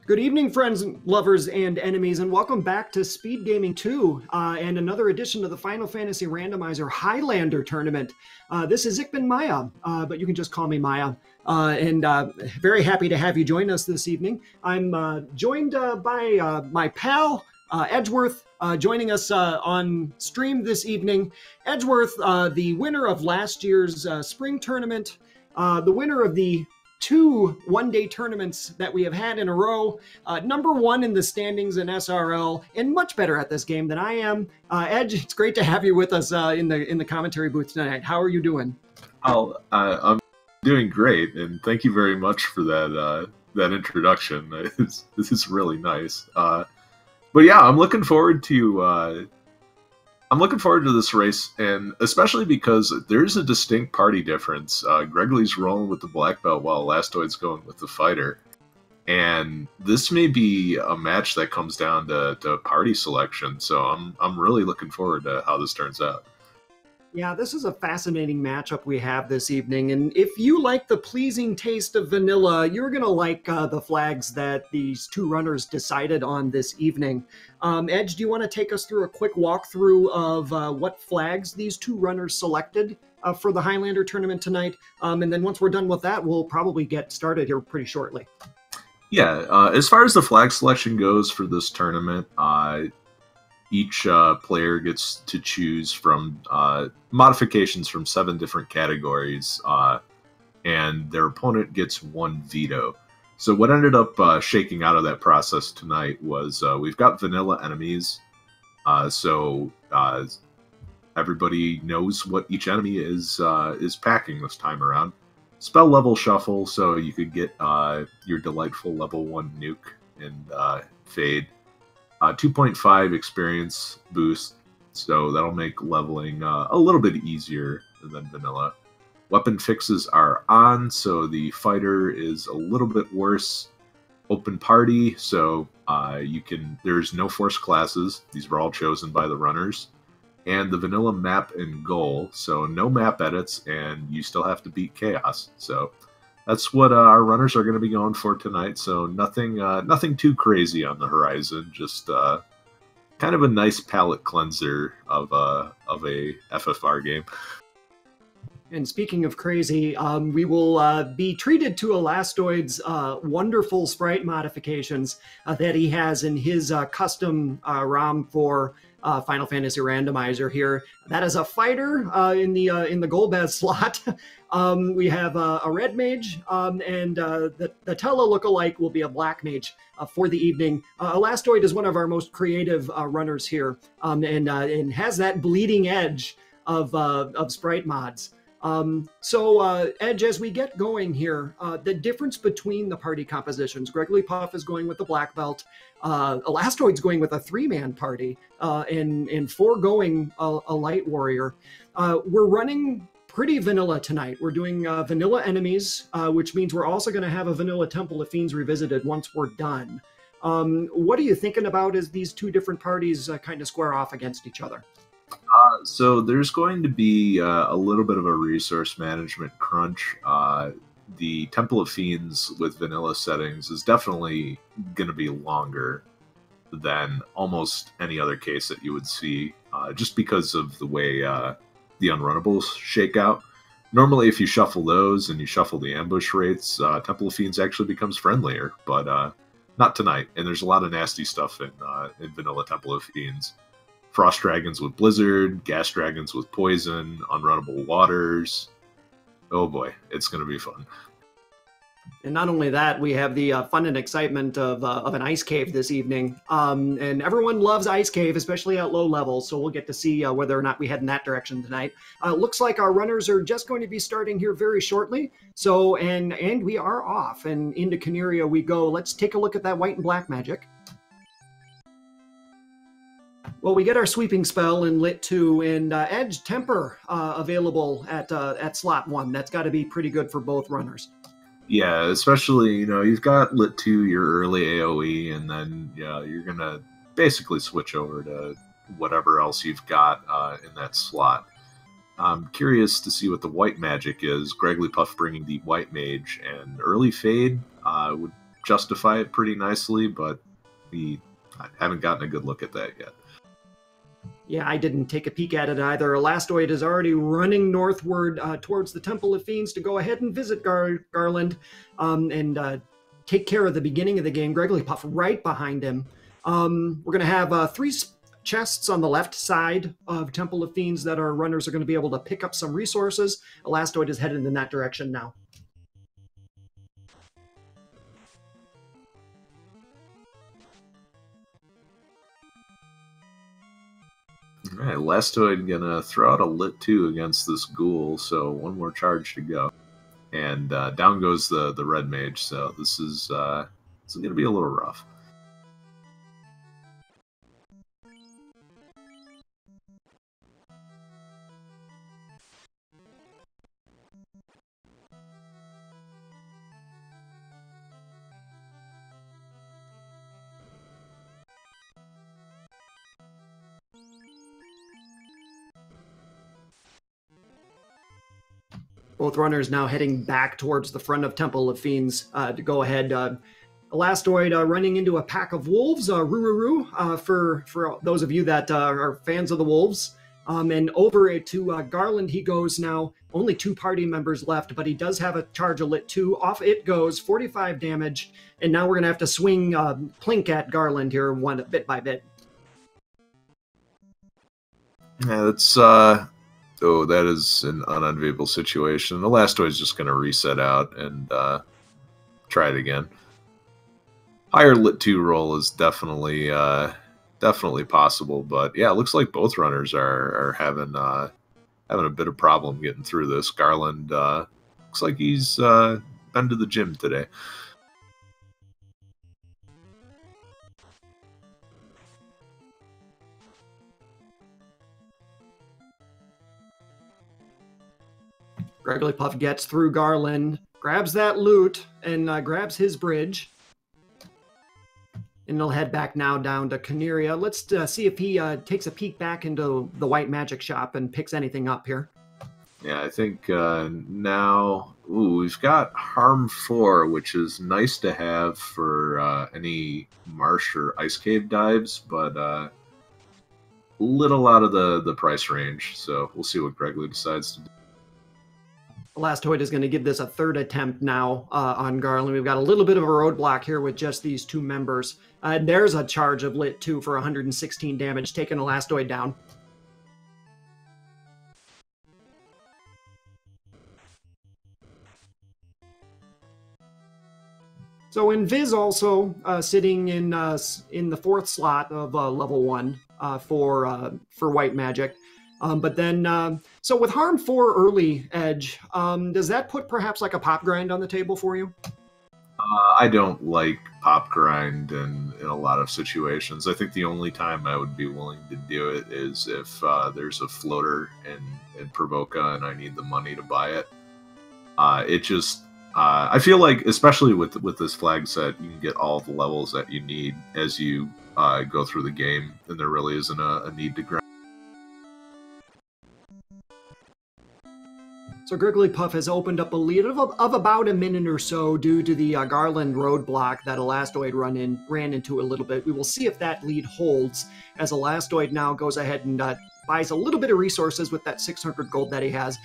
Good evening, friends, lovers, and enemies, and welcome back to Speed Gaming 2 and another edition of the Final Fantasy Randomizer Highlander Tournament. This is Ikman Maya, but you can just call me Maya. And very happy to have you join us this evening. I'm joined by my pal, Edgeworth, joining us on stream this evening. Edgeworth, the winner of last year's spring tournament, the winner of the two one-day tournaments that we have had in a row, number one in the standings in SRL, and much better at this game than I am. Edge, it's great to have you with us in the commentary booth tonight. How are you doing? I'm doing great, and thank you very much for that introduction. This is really nice. But yeah, I'm looking forward to this race, and especially because there's a distinct party difference. Gregory's rolling with the black belt while Elastoid's going with the fighter. And this may be a match that comes down to party selection, so I'm really looking forward to how this turns out. Yeah, this is a fascinating matchup we have this evening, and if you like the pleasing taste of vanilla, you're going to like the flags that these two runners decided on this evening. Edge, do you want to take us through a quick walkthrough of what flags these two runners selected for the Highlander tournament tonight? And then once we're done with that, we'll probably get started here pretty shortly. Yeah, as far as the flag selection goes for this tournament, each player gets to choose from modifications from 7 different categories, and their opponent gets 1 veto. So what ended up shaking out of that process tonight was we've got vanilla enemies, so everybody knows what each enemy is packing this time around. Spell level shuffle, so you could get your delightful level 1 nuke and fade. 2.5 experience boost, so that'll make leveling a little bit easier than vanilla. Weapon fixes are on, so the fighter is a little bit worse. Open party, so there's no forced classes. These were all chosen by the runners. And the vanilla map and goal, so no map edits, and you still have to beat chaos. So that's what our runners are going to be going for tonight. So nothing too crazy on the horizon. Just kind of a nice palate cleanser of a FFR game. And speaking of crazy, we will be treated to Elastoid's wonderful sprite modifications that he has in his custom ROM for Final Fantasy Randomizer here. That is a fighter in the Golbez slot. We have a red mage, and the Tella lookalike will be a black mage for the evening. Elastoid is one of our most creative runners here, and has that bleeding edge of sprite mods. So Edge, as we get going here, the difference between the party compositions, Gregory Puff is going with the black belt, Elastoid's going with a 3-man party, and foregoing a light warrior. We're running pretty vanilla tonight. We're doing vanilla enemies, which means we're also going to have a vanilla Temple of Fiends revisited once we're done. What are you thinking about as these two different parties kind of square off against each other? So there's going to be a little bit of a resource management crunch. The Temple of Fiends with vanilla settings is definitely going to be longer than almost any other case that you would see, just because of the way the unrunnables shake out. Normally, if you shuffle those and you shuffle the ambush rates, Temple of Fiends actually becomes friendlier, but not tonight. And there's a lot of nasty stuff in vanilla Temple of Fiends. Frost dragons with blizzard, gas dragons with poison, unrunnable waters. Oh boy, it's going to be fun. And not only that, we have the fun and excitement of an ice cave this evening. And everyone loves ice cave, especially at low levels, so we'll get to see whether or not we head in that direction tonight. Looks like our runners are just going to be starting here very shortly. So, and we are off, and into Caneria we go. Let's take a look at that white and black magic. Well, we get our sweeping spell in Lit 2, and Edge Temper available at slot 1. That's got to be pretty good for both runners. Yeah, especially, you've got Lit 2, your early AoE, and then you're going to basically switch over to whatever else you've got in that slot. I'm curious to see what the white magic is. Gregory Puff bringing the white mage, and early fade would justify it pretty nicely, but I haven't gotten a good look at that yet. Yeah, I didn't take a peek at it either. Elastoid is already running northward towards the Temple of Fiends to go ahead and visit Garland and take care of the beginning of the game. Puff right behind him. We're going to have 3 chests on the left side of Temple of Fiends that our runners are going to be able to pick up some resources. Elastoid is headed in that direction now. All right, Elastoid gonna throw out a Lit 2 against this ghoul, so 1 more charge to go. And down goes the red mage, so this is gonna be a little rough. Both runners now heading back towards the front of Temple of Fiends to go ahead. Elastoid running into a pack of wolves, Rururu, for those of you that are fans of the wolves. And over to Garland he goes now. Only 2 party members left, but he does have a charge of Lit 2. Off it goes, 45 damage. And now we're going to have to swing Plink at Garland here bit by bit. Yeah, that's... Oh, that is an unenviable situation. The Elastoid's just going to reset out and try it again. Higher Lit 2 roll is definitely possible, but yeah, it looks like both runners are having a bit of problem getting through this. Garland looks like he's been to the gym today. Puff gets through Garland, grabs that loot, and grabs his bridge. And he'll head back now down to Caneria. Let's see if he takes a peek back into the white magic shop and picks anything up here. Yeah, I think now... Ooh, we've got Harm 4, which is nice to have for any marsh or ice cave dives, but little out of the price range. So we'll see what Gregory decides to do. Elastoid is going to give this a 3rd attempt now on Garland. We've got a little bit of a roadblock here with just these 2 members. There's a charge of Lit 2 for 116 damage, taking Elastoid down. So Invis also sitting in the 4th slot of level 1 for white magic. But then, so with Harm 4 early edge, does that put perhaps like a pop grind on the table for you? I don't like pop grind in a lot of situations. I think the only time I would be willing to do it is if there's a floater in Provoca and I need the money to buy it. I feel like, especially with this flag set, you can get all the levels that you need as you go through the game, and there really isn't a need to grind. So Puff has opened up a lead of about a minute or so due to the Garland roadblock that Elastoid ran into a little bit. We will see if that lead holds as Elastoid now goes ahead and buys a little bit of resources with that 600 gold that he has.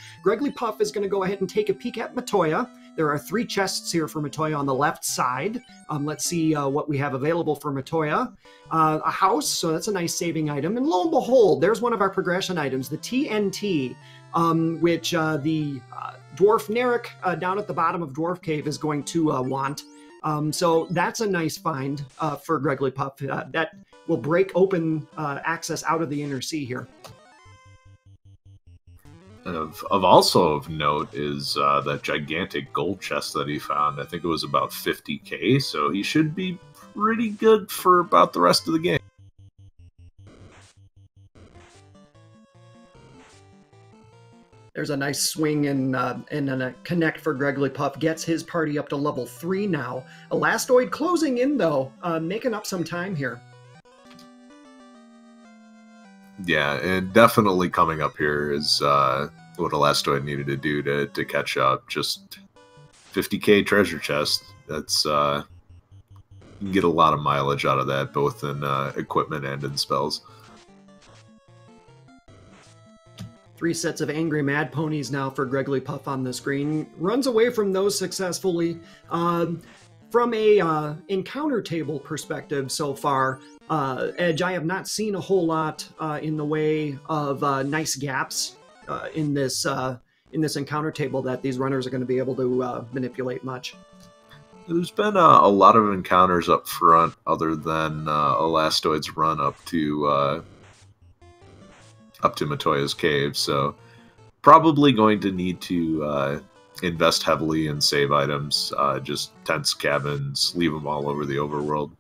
Puff is going to go ahead and take a peek at Matoya. There are 3 chests here for Matoya on the left side. Let's see what we have available for Matoya. A house, so that's a nice saving item. And lo and behold, there's one of our progression items, the TNT. Which the Dwarf Narek down at the bottom of Dwarf Cave is going to want. So that's a nice find for Puff. That will break open access out of the Inner Sea here. Of also of note is that gigantic gold chest that he found. I think it was about 50k, so he should be pretty good for about the rest of the game. There's a nice swing and a connect for Puff. Gets his party up to level 3 now. Elastoid closing in, though, making up some time here. Yeah, and definitely coming up here is what Elastoid needed to do to catch up. Just 50k treasure chest. That's You can get a lot of mileage out of that, both in equipment and in spells. 3 sets of angry mad ponies now for Gregglypuff on the screen. Runs away from those successfully. From a encounter table perspective so far, Edge, I have not seen a whole lot in the way of nice gaps in this encounter table that these runners are going to be able to manipulate much. There's been a lot of encounters up front, other than Elastoid's run up to Matoya's cave, so probably going to need to invest heavily in save items, just tents, cabins, leave them all over the overworld,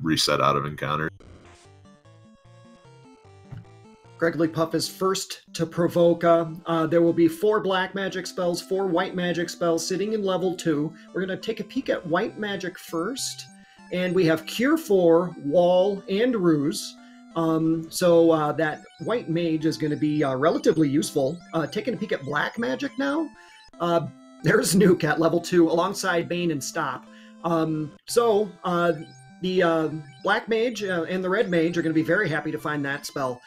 reset out of encounters. Gregglypuff is first to provoke. There will be 4 black magic spells, 4 white magic spells sitting in level 2. We're going to take a peek at white magic first, and we have Cure 4, Wall, and Ruse. So that white mage is going to be relatively useful. Taking a peek at black magic now. There's Nuke at level 2 alongside Bane and Stop. The black mage and the red mage are going to be very happy to find that spell.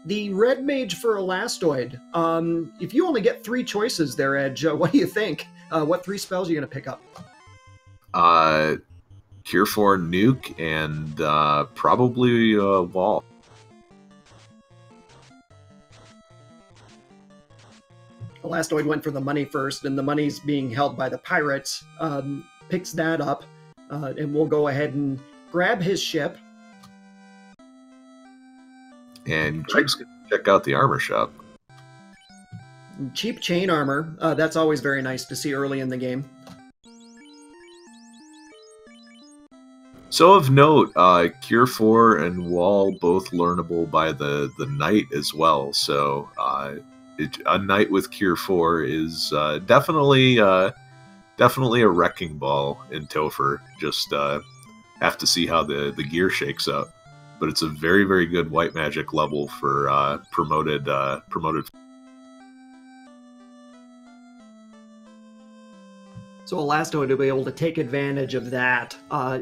The red mage for Elastoid, if you only get 3 choices there, Edge, what do you think? What 3 spells are you going to pick up? Cure 4, Nuke, and probably Wall. Elastoid went for the money first, and the money's being held by the pirates. Picks that up, and we'll go ahead and grab his ship. And Greg's going to check out the armor shop. Cheap chain armor. That's always very nice to see early in the game. So of note, Cure 4 and Wall both learnable by the Knight as well. So a Knight with Cure 4 is definitely a wrecking ball in Topher. Just have to see how the gear shakes up. But it's a very, very good white magic level for promoted. So Elastoid will be able to take advantage of that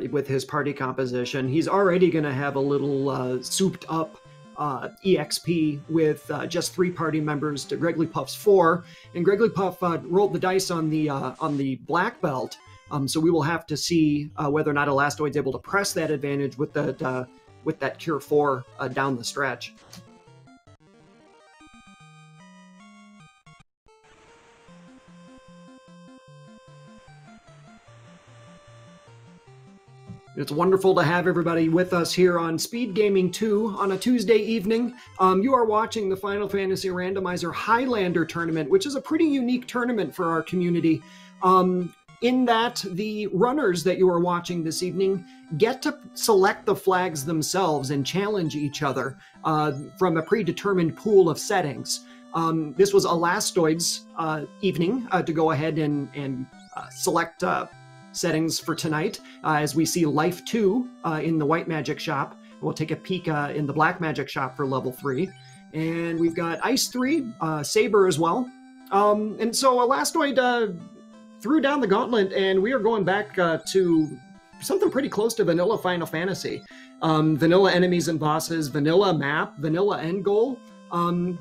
with his party composition. He's already going to have a little souped up EXP with just 3 party members to Gregglypuff's 4, and Gregglypuff rolled the dice on the black belt. So we will have to see whether or not Elastoid's able to press that advantage with that Cure 4 down the stretch. It's wonderful to have everybody with us here on Speed Gaming 2 on a Tuesday evening. You are watching the Final Fantasy Randomizer Highlander Tournament, which is a pretty unique tournament for our community. In that the runners that you are watching this evening get to select the flags themselves and challenge each other from a predetermined pool of settings. This was Elastoid's evening to go ahead and select settings for tonight, as we see Life 2 in the white magic shop. We'll take a peek in the black magic shop for level 3. And we've got Ice 3, Saber as well. And so Elastoid threw down the gauntlet, and we are going back to something pretty close to vanilla Final Fantasy. Vanilla enemies and bosses, vanilla map, vanilla end goal.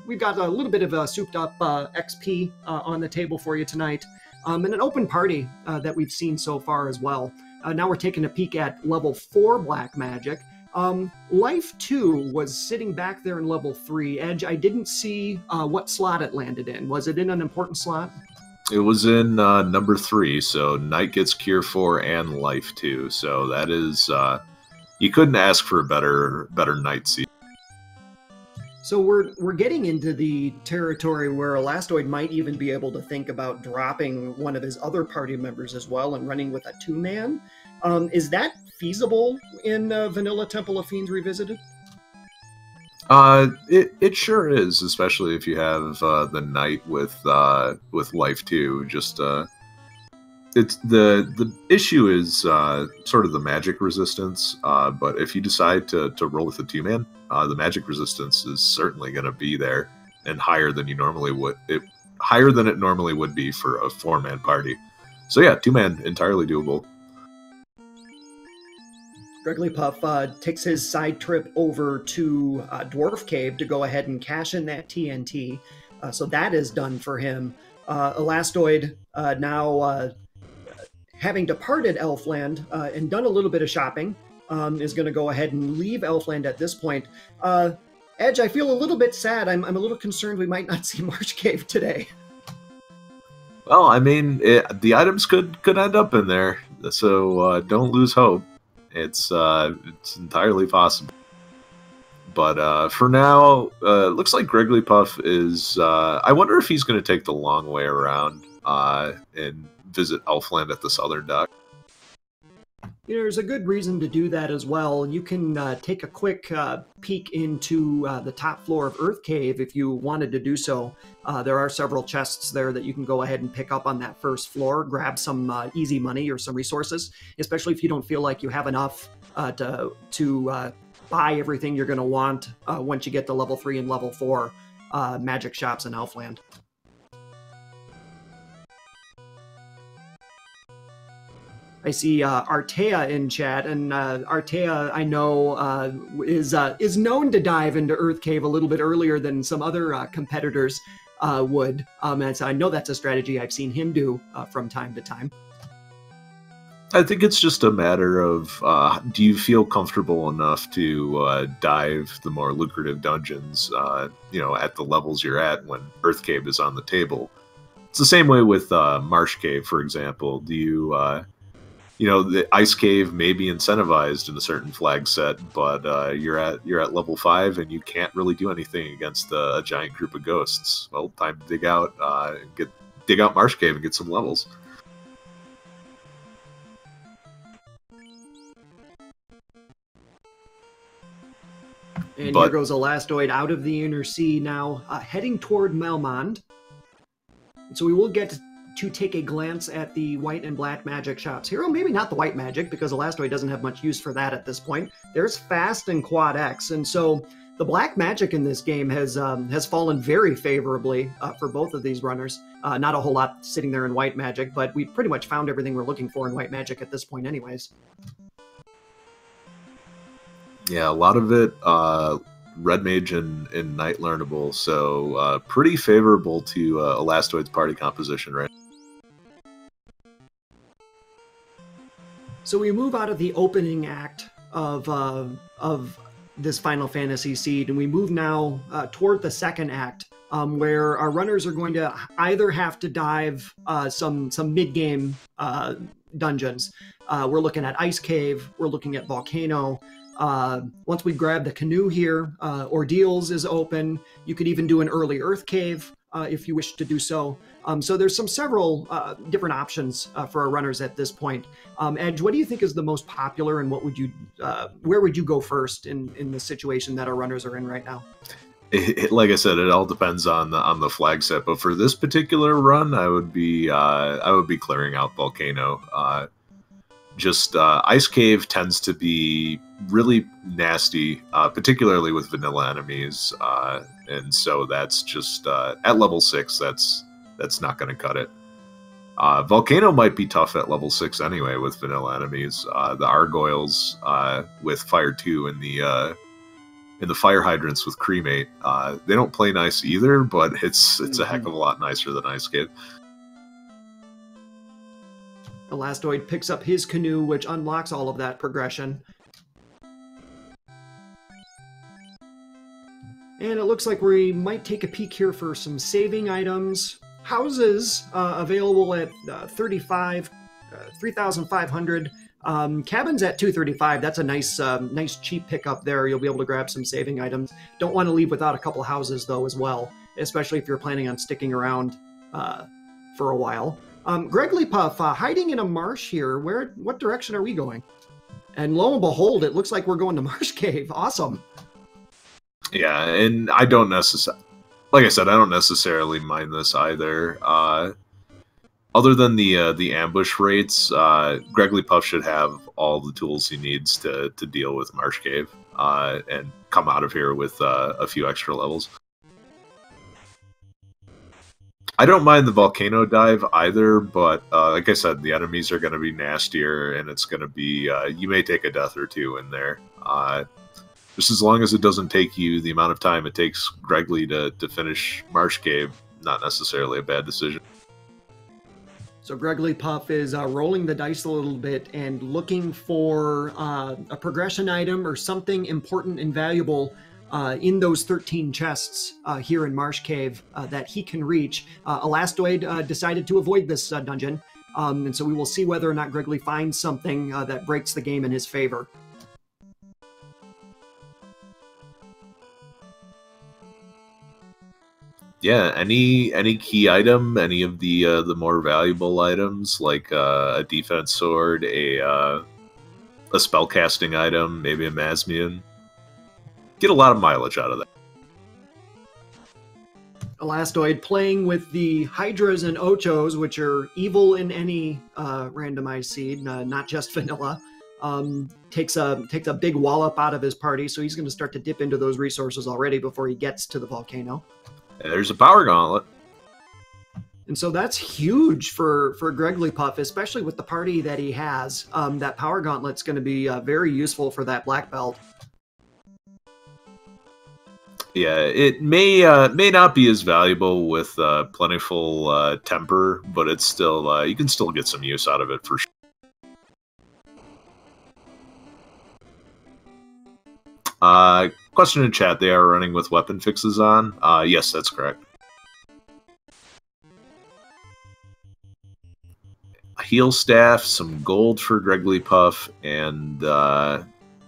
We've got a little bit of a souped up XP on the table for you tonight. And an open party that we've seen so far as well. Now we're taking a peek at level 4 black magic. Life 2 was sitting back there in level 3. Edge, I didn't see what slot it landed in. Was it in an important slot? It was in number 3, so Knight gets Cure 4 and Life 2. So that is, you couldn't ask for a better Knight seed. So we're getting into the territory where Elastoid might even be able to think about dropping one of his other party members as well and running with a 2-man. Is that feasible in Vanilla Temple of Fiends Revisited? It sure is, especially if you have the Knight with Life 2. Just it's the issue is sort of the magic resistance. But if you decide to roll with a 2-man, the magic resistance is certainly going to be there and higher than you normally would. Higher than it normally would be for a 4-man party. So yeah, 2-man entirely doable. Grigglypuff takes his side trip over to Dwarf Cave to go ahead and cash in that TNT. So that is done for him. Elastoid, now having departed Elfland and done a little bit of shopping, is going to go ahead and leave Elfland at this point. Edge, I feel a little bit sad. I'm a little concerned we might not see Marsh Cave today. Well, I mean, the items could end up in there, so don't lose hope. It's entirely possible. But for now, looks like Grigglypuff is... I wonder if he's going to take the long way around and visit Elfland at the southern dock. You know, there's a good reason to do that as well. You can take a quick peek into the top floor of Earth Cave if you wanted to do so. There are several chests there that you can go ahead and pick up on that first floor, grab some easy money or some resources, especially if you don't feel like you have enough to buy everything you're going to want once you get to level 3 and level 4 magic shops in Elfland. I see Artea in chat, and Artea, I know, is known to dive into Earth Cave a little bit earlier than some other competitors would. And so I know that's a strategy I've seen him do from time to time. I think it's just a matter of, do you feel comfortable enough to dive the more lucrative dungeons, you know, at the levels you're at when Earth Cave is on the table? It's the same way with Marsh Cave, for example. Do you... you know, the Ice Cave may be incentivized in a certain flag set, but you're at level 5 and you can't really do anything against a giant group of ghosts. Well, time to dig out dig out Marsh Cave and get some levels. And here goes Elastoid out of the Inner Sea now, heading toward Melmond. So we will get to take a glance at the white and black magic shops here. Well, maybe not the white magic, because Elastoid doesn't have much use for that at this point. There's Fast and Quad X, and so the black magic in this game has fallen very favorably for both of these runners. Not a whole lot sitting there in white magic, but we pretty much found everything we're looking for in white magic at this point anyways. Yeah, a lot of it Red Mage and Knight learnable, so pretty favorable to Elastoid's party composition, right? So we move out of the opening act of this Final Fantasy seed, and we move now toward the second act, where our runners are going to either have to dive some mid-game dungeons. We're looking at Ice Cave, we're looking at Volcano. Once we grab the canoe here, Ordeals is open. You could even do an early Earth Cave if you wish to do so. So there's several different options for our runners at this point. Edge, what do you think is the most popular, and what would you, where would you go first in the situation that our runners are in right now? Like I said, it all depends on the flag set. But for this particular run, I would be clearing out Volcano. Ice Cave tends to be really nasty, particularly with vanilla enemies, and so that's just at level 6. That's not going to cut it. Volcano might be tough at level 6 anyway with vanilla enemies. The Argoyles with Fire 2 and the Fire Hydrants with Cremate, they don't play nice either, but it's a heck of a lot nicer than Ice Cave. Elastoid picks up his canoe, which unlocks all of that progression. And it looks like we might take a peek here for some saving items. Houses available at 3,500. Cabins at 235. That's a nice cheap pickup there. You'll be able to grab some saving items. Don't want to leave without a couple houses though as well, especially if you're planning on sticking around for a while. Grigglypuff, hiding in a marsh here. What direction are we going? And lo and behold, it looks like we're going to Marsh Cave. Awesome. Yeah, and I don't necessarily, like I said, I don't necessarily mind this either. Other than the ambush rates, Grigglypuff should have all the tools he needs to deal with Marsh Cave and come out of here with a few extra levels. I don't mind the volcano dive either, but like I said, the enemies are going to be nastier, and it's going to be you may take a death or two in there. Just as long as it doesn't take you the amount of time it takes Gregley to finish Marsh Cave, not necessarily a bad decision. So Gregley Puff is rolling the dice a little bit and looking for a progression item or something important and valuable in those 13 chests here in Marsh Cave that he can reach. Elastoid decided to avoid this dungeon, and so we will see whether or not Gregley finds something that breaks the game in his favor. Yeah, any key item, any of the more valuable items like a defense sword, a spellcasting item, maybe a Masmian. Get a lot of mileage out of that. Elastoid playing with the Hydras and Ochos, which are evil in any randomized seed, not just vanilla. Takes a big wallop out of his party, so he's going to start to dip into those resources already before he gets to the volcano. There's a power gauntlet. And so that's huge for Gregley Puff, especially with the party that he has. That power gauntlet's going to be very useful for that black belt. Yeah, it may not be as valuable with plentiful temper, but it's still you can still get some use out of it for sure. Question in chat, they are running with weapon fixes on? Yes, that's correct. A heal staff, some gold for Gregley Puff, and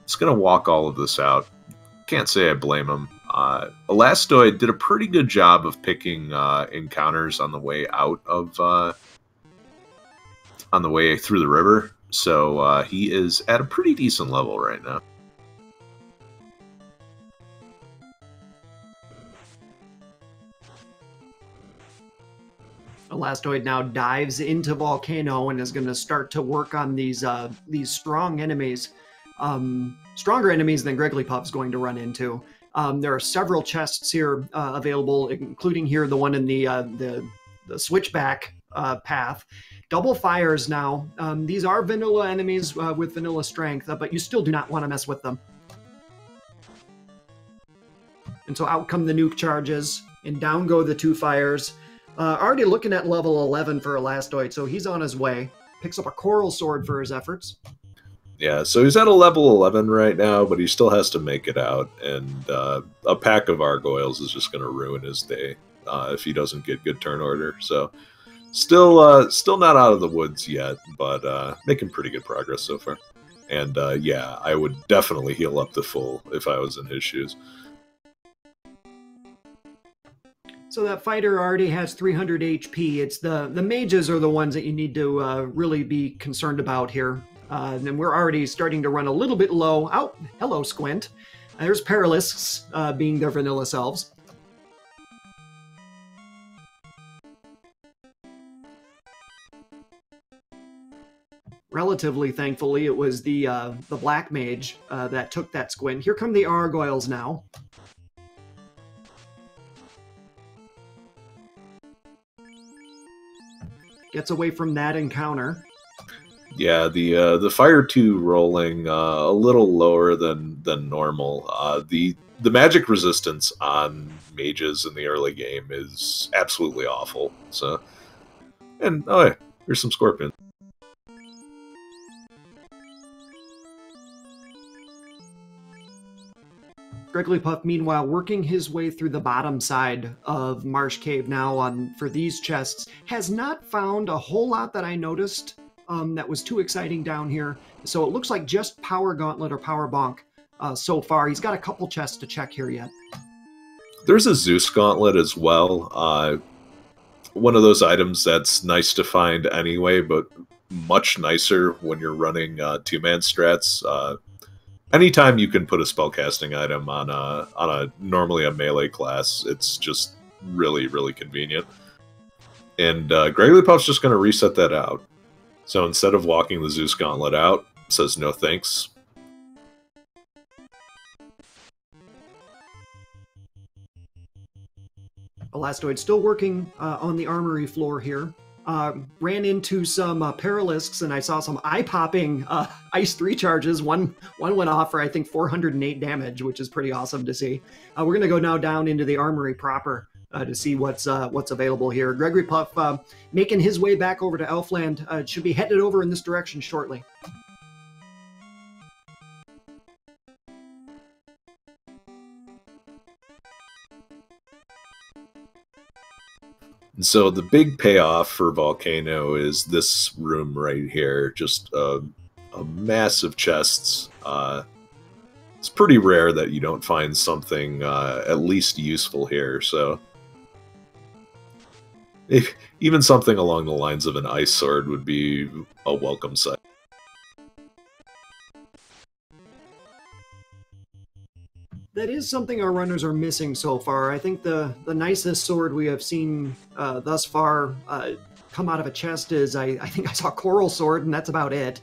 it's going to walk all of this out. Can't say I blame him. Elastoid did a pretty good job of picking encounters on the way out of... on the way through the river, so he is at a pretty decent level right now. Elastoid now dives into Volcano and is going to start to work on these strong enemies, stronger enemies than Gregley Puff's going to run into. There are several chests here available, including here the one in the switchback path. Double fires now. These are vanilla enemies with vanilla strength, but you still do not want to mess with them. And so out come the nuke charges, and down go the two fires. Already looking at level 11 for Elastoid, so he's on his way. Picks up a coral sword for his efforts. Yeah, so he's at a level 11 right now, but he still has to make it out, and a pack of Argoyles is just going to ruin his day if he doesn't get good turn order. So still not out of the woods yet, but making pretty good progress so far. And yeah, I would definitely heal up to full if I was in his shoes. So that fighter already has 300 HP. It's the mages are the ones that you need to really be concerned about here. And we're already starting to run a little bit low. Oh, hello, Squint. There's Paralisks being their vanilla selves. Relatively thankfully, it was the black mage that took that Squint. Here come the Argoyles now. Gets away from that encounter. Yeah, the Fire 2 rolling a little lower than normal. The magic resistance on mages in the early game is absolutely awful. So, and oh yeah, here's some scorpions. Gregley Puff, meanwhile, working his way through the bottom side of Marsh Cave now for these chests, has not found a whole lot that I noticed that was too exciting down here. So it looks like just Power Gauntlet or Power Bonk so far. He's got a couple chests to check here yet. There's a Zeus Gauntlet as well. One of those items that's nice to find anyway, but much nicer when you're running two-man strats. Anytime you can put a spellcasting item on a normally a melee class, it's just really, really convenient. And Gregley Puff's just going to reset that out. So instead of walking the Zeus Gauntlet out, it says no thanks. Elastoid still working on the armory floor here. Ran into some Paralisks, and I saw some eye-popping Ice 3 charges. One went off for, I think, 408 damage, which is pretty awesome to see. We're going to go now down into the armory proper to see what's available here. Gregory Puff making his way back over to Elfland. Should be headed over in this direction shortly. And so the big payoff for Volcano is this room right here, just a massive chests. It's pretty rare that you don't find something at least useful here, so even something along the lines of an ice sword would be a welcome sight. That is something our runners are missing so far. I think the nicest sword we have seen thus far come out of a chest is, I think I saw Coral Sword, and that's about it.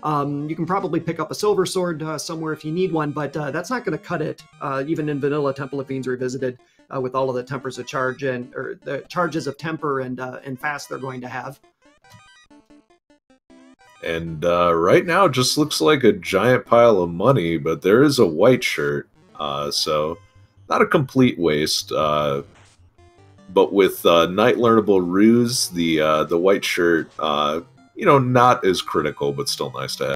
You can probably pick up a Silver Sword somewhere if you need one, but that's not going to cut it, even in vanilla Temple of Fiends Revisited, with all of the tempers of charge or the charges of temper and fast they're going to have. And right now it just looks like a giant pile of money, but there is a white shirt. So, not a complete waste, but with Night Learnable Ruse, the white shirt, you know, not as critical, but still nice to have.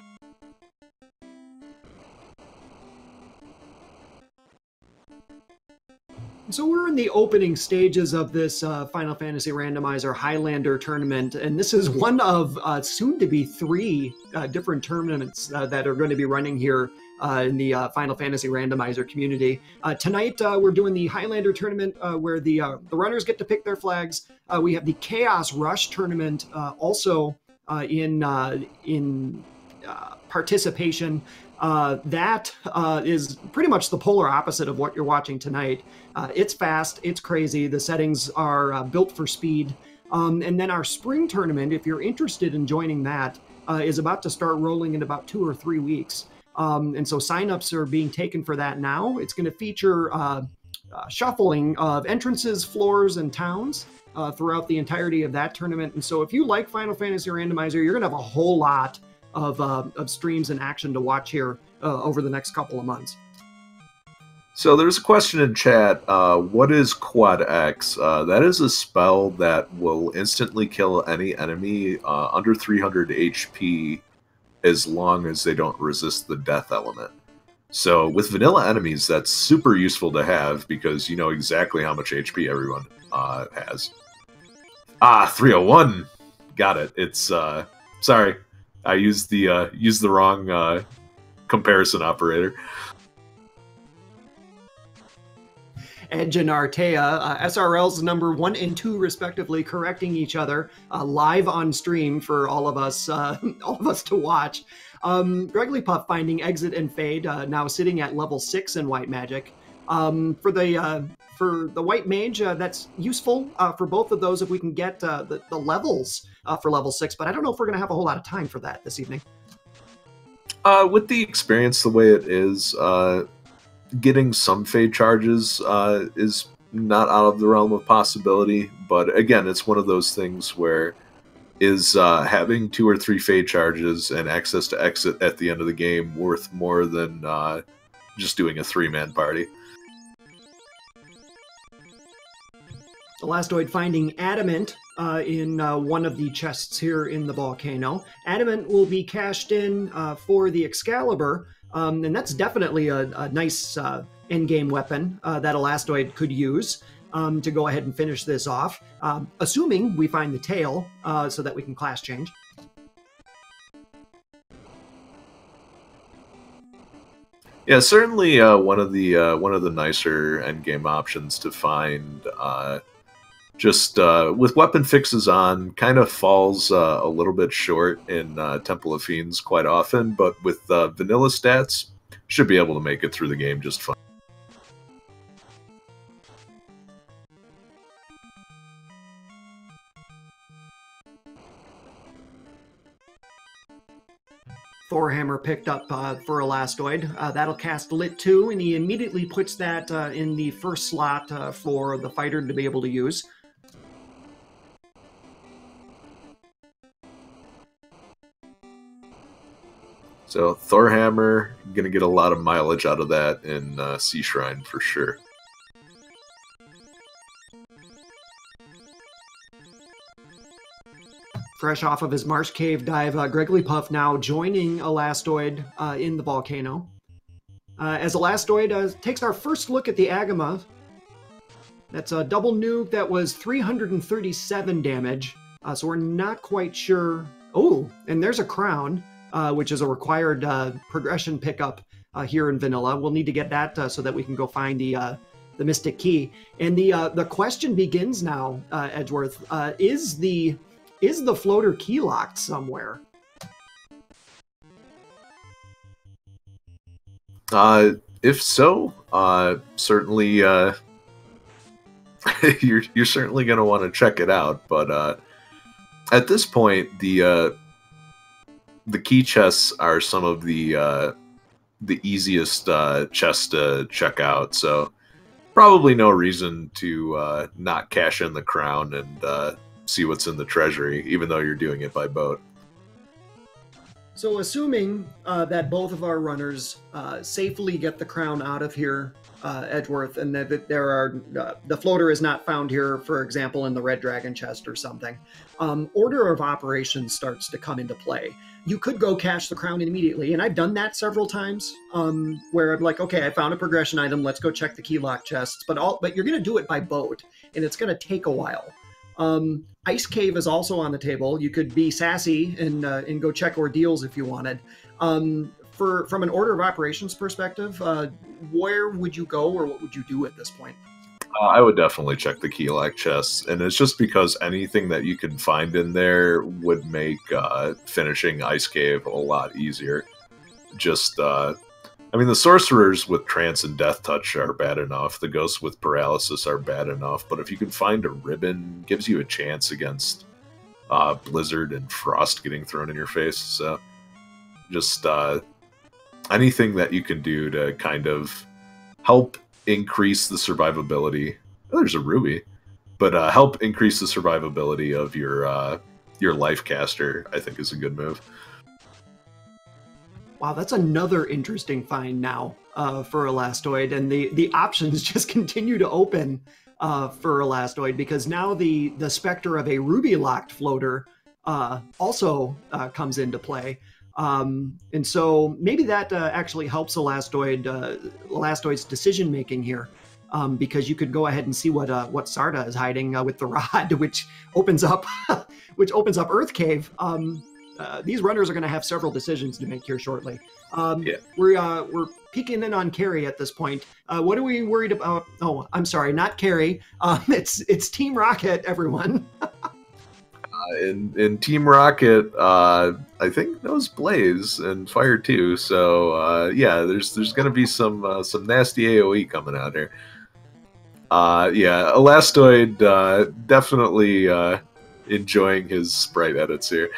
So we're in the opening stages of this Final Fantasy Randomizer Highlander Tournament, and this is one of soon-to-be 3 different tournaments that are going to be running here in the Final Fantasy Randomizer community. Tonight we're doing the Highlander Tournament where the runners get to pick their flags. We have the Chaos Rush Tournament also in participation. That is pretty much the polar opposite of what you're watching tonight. It's fast, it's crazy, the settings are built for speed. And then our spring tournament, if you're interested in joining that, is about to start rolling in about 2 or 3 weeks. And so signups are being taken for that now. It's going to feature shuffling of entrances, floors, and towns throughout the entirety of that tournament. And so if you like Final Fantasy Randomizer, you're going to have a whole lot of streams and action to watch here over the next couple of months. So there's a question in chat, what is Quad X? That is a spell that will instantly kill any enemy under 300 HP as long as they don't resist the death element. So with vanilla enemies, that's super useful to have because you know exactly how much HP everyone has. 301! Got it. It's, sorry. I used the wrong comparison operator. Edge and Artea, SRL's number 1 and 2 respectively, correcting each other live on stream for all of us to watch. Gregory Puff finding Exit and Fade, now sitting at level 6 in White Magic. For the White Mage, that's useful for both of those if we can get the levels for level 6, but I don't know if we're going to have a whole lot of time for that this evening. With the experience the way it is, getting some fade charges is not out of the realm of possibility, but again, it's one of those things where is having 2 or 3 fade charges and access to exit at the end of the game worth more than just doing a 3-man party. Elastoid finding Adamant in one of the chests here in the volcano. Adamant will be cashed in for the Excalibur, and that's definitely a nice endgame weapon that Elastoid could use to go ahead and finish this off, assuming we find the tail so that we can class change. Yeah, certainly one of the nicer endgame options to find. Just with weapon fixes on, kind of falls a little bit short in Temple of Fiends quite often, but with vanilla stats, should be able to make it through the game just fine. Thorhammer picked up for Elastoid. That'll cast Lit 2, and he immediately puts that in the first slot for the fighter to be able to use. So Thorhammer, going to get a lot of mileage out of that in Sea Shrine for sure. Fresh off of his Marsh Cave dive, Grigglypuff now joining Elastoid in the volcano. As Elastoid takes our first look at the Agama. That's a double nuke that was 337 damage, so we're not quite sure. Oh, and there's a crown, which is a required progression pickup here in Vanilla. We'll need to get that so that we can go find the Mystic Key. And the question begins now, Edgeworth. Is the floater key locked somewhere? If so, certainly you're certainly going to want to check it out. But at this point, the key chests are some of the easiest chests to check out. So probably no reason to not cash in the crown and see what's in the treasury, even though you're doing it by boat. So assuming that both of our runners safely get the crown out of here, Edgeworth, and that there are the floater is not found here, for example, in the Red Dragon chest or something, order of operations starts to come into play. You could go cash the crown immediately, and I've done that several times, where I'm like, okay, I found a progression item, let's go check the key lock chests, but you're going to do it by boat, and it's going to take a while. Ice Cave is also on the table. You could be sassy and go check ordeals if you wanted. From an order of operations perspective, where would you go, or what would you do at this point? I would definitely check the key lock chests, and it's just because anything that you can find in there would make finishing Ice Cave a lot easier. Just, I mean, the sorcerers with trance and death touch are bad enough. The ghosts with paralysis are bad enough. But if you can find a ribbon, gives you a chance against blizzard and frost getting thrown in your face. So just anything that you can do to kind of help increase the survivability. Oh, there's a ruby, but help increase the survivability of your life caster, I think, is a good move. Wow, that's another interesting find now for Elastoid, and the options just continue to open for Elastoid, because now the specter of a ruby-locked floater also comes into play. And so maybe that actually helps Elastoid's decision-making here, because you could go ahead and see what Sarda is hiding with the rod, which opens up Earth Cave. These runners are going to have several decisions to make here shortly. Yeah. We're peeking in on Carrie at this point. What are we worried about? Oh, I'm sorry, not Carrie. It's Team Rocket, everyone. In Team Rocket, I think knows Blaze and Fire too. So yeah, there's going to be some nasty AOE coming out here. Yeah, Elastoid definitely enjoying his sprite edits here.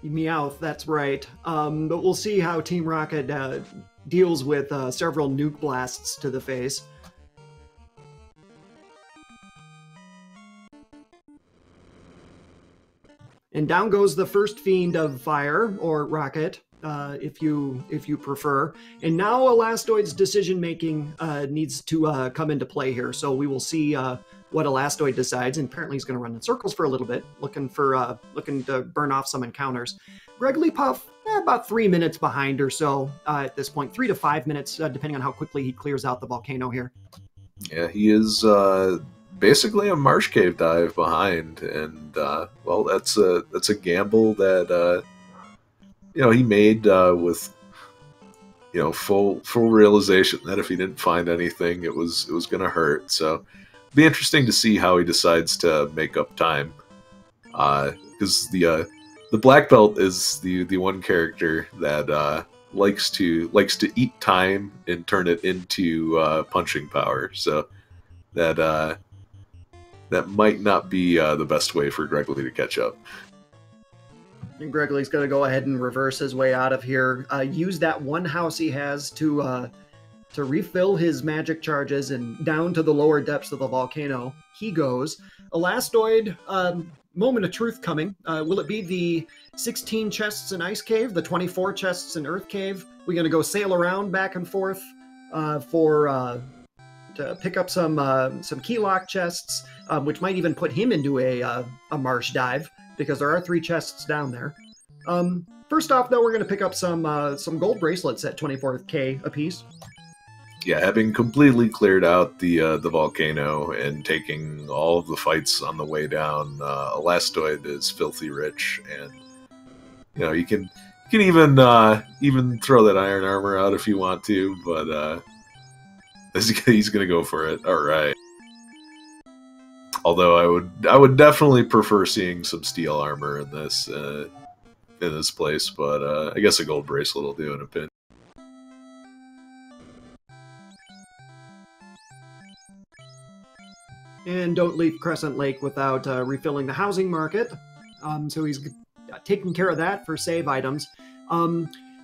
Meowth, that's right. But we'll see how Team Rocket deals with several nuke blasts to the face. And down goes the first fiend of fire, or rocket, if you prefer. And now Elastoid's decision-making needs to come into play here. So we will see what Elastoid decides, and apparently he's going to run in circles for a little bit, looking to burn off some encounters. Grigglypuff, about 3 minutes behind or so at this point, 3 to 5 minutes, depending on how quickly he clears out the volcano here. Yeah, he is basically a Marsh Cave dive behind, and well, that's a gamble that he made with full realization that if he didn't find anything, it was going to hurt. So be interesting to see how he decides to make up time, because the black belt is the one character that likes to eat time and turn it into punching power. So that that might not be the best way for Gregory to catch up. And Gregory's going to go ahead and reverse his way out of here. Use that one house he has to refill his magic charges, and down to the lower depths of the volcano he goes. Elastoid, moment of truth coming. Will it be the 16 chests in Ice Cave, the 24 chests in Earth Cave? We're going to go sail around back and forth to pick up some key lock chests, which might even put him into a marsh dive, because there are 3 chests down there. First off, though, we're going to pick up some gold bracelets at 24K apiece. Yeah, having completely cleared out the volcano and taking all of the fights on the way down, Elastoid is filthy rich, and you can even throw that iron armor out if you want to, but he's gonna go for it. All right. Although I would definitely prefer seeing some steel armor in this place, but I guess a gold bracelet will do in a pinch. And don't leave Crescent Lake without refilling the housing market. So he's taking care of that for save items.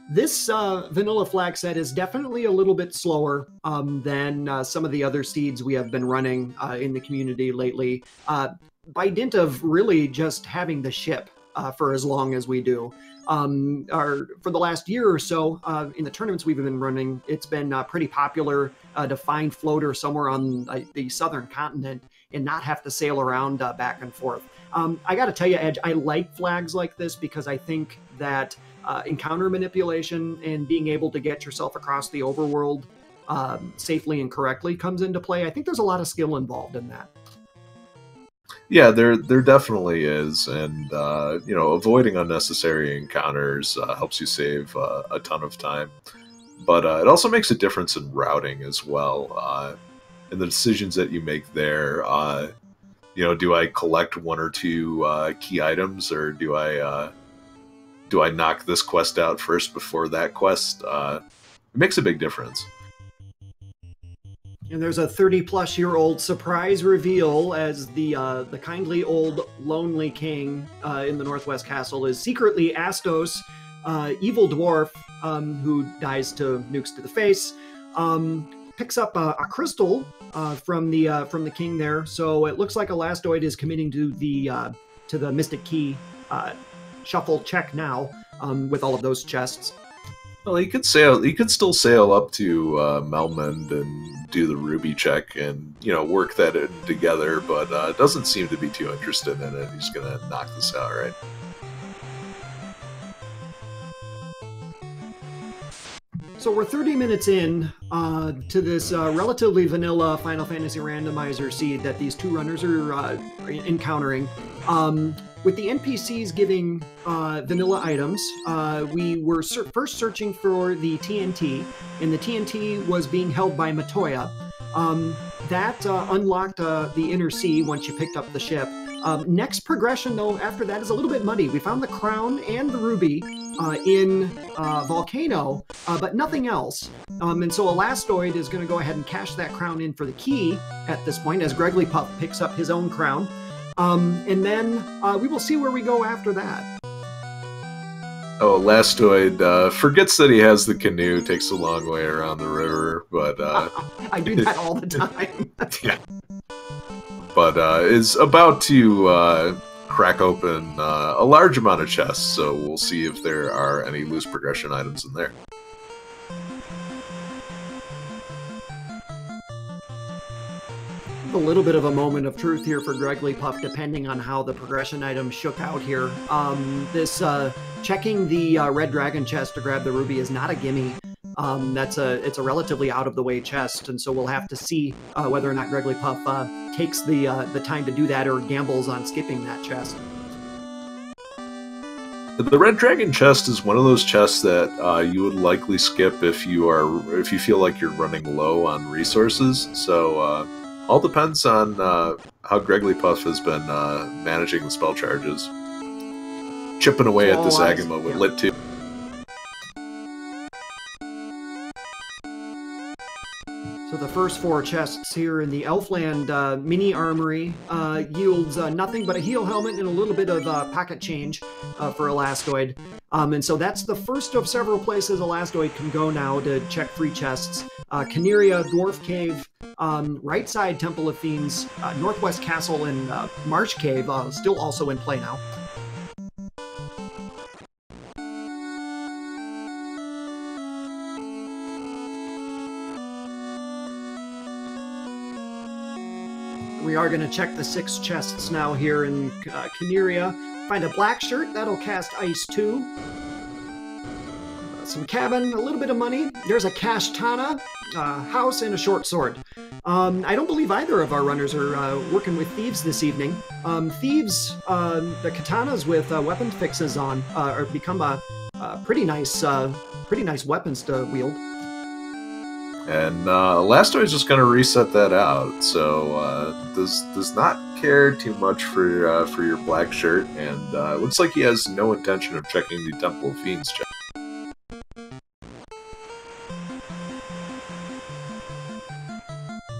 This vanilla flag set is definitely a little bit slower than some of the other seeds we have been running in the community lately, by dint of really just having the ship for as long as we do. For the last year or so, in the tournaments we've been running, it's been pretty popular to find floater somewhere on the southern continent and not have to sail around back and forth. I got to tell you, Edge, I like flags like this because I think that encounter manipulation and being able to get yourself across the overworld safely and correctly comes into play. I think there's a lot of skill involved in that. Yeah, there definitely is, and avoiding unnecessary encounters helps you save a ton of time. But it also makes a difference in routing as well, and the decisions that you make there. Do I collect 1 or 2 key items, or do I knock this quest out first before that quest? It makes a big difference. And there's a 30-plus-year-old surprise reveal as the kindly old lonely king in the Northwest Castle is secretly Astos, evil dwarf who dies to nukes to the face. Picks up a crystal from the king there, so it looks like Elastoid is committing to the Mystic Key shuffle check now with all of those chests. Well, he could still sail up to Melmond and do the ruby check and work that in together, but doesn't seem to be too interested in it. He's gonna knock this out, right? So we're 30 minutes in to this relatively vanilla Final Fantasy Randomizer seed that these 2 runners are encountering. With the NPCs giving vanilla items, we were first searching for the TNT, and the TNT was being held by Matoya. That unlocked the Inner Sea once you picked up the ship. Next progression, though, after that is a little bit muddy. We found the crown and the ruby in Volcano, but nothing else. And so Elastoid is going to go ahead and cash that crown in for the key at this point, as Gregory Puff picks up his own crown. And then we will see where we go after that. Oh, Elastoid forgets that he has the canoe, takes a long way around the river, but... I do that all the time. Yeah. But is about to crack open a large amount of chests, so we'll see if there are any loose progression items in there. A little bit of a moment of truth here for Gregory Puff, depending on how the progression items shook out here. This checking the Red Dragon chest to grab the ruby is not a gimme. It's a relatively out of the way chest, and so we'll have to see whether or not Gregory Puff takes the time to do that or gambles on skipping that chest. The Red Dragon chest is one of those chests that you would likely skip if you feel like you're running low on resources. So all depends on how Gregory Puff has been managing the spell charges, chipping away at this Agama with Lit 2. So So the first 4 chests here in the Elfland mini armory yields nothing but a heal helmet and a little bit of pocket change for Elastoid. And so that's the first of several places Elastoid can go now to check free chests. Caneria, Dwarf Cave, right side Temple of Fiends, Northwest Castle, and Marsh Cave still also in play now. We are going to check the 6 chests now here in Caneria. Find a black shirt, that'll cast Ice 2. Some cabin, a little bit of money. There's a Kashtana, house, and a short sword. I don't believe either of our runners are working with thieves this evening. Thieves, the katanas with weapon fixes on, become pretty nice weapons to wield. And Elastoid's just going to reset that out, so does not care too much for your black shirt, and looks like he has no intention of checking the Temple of Fiends check.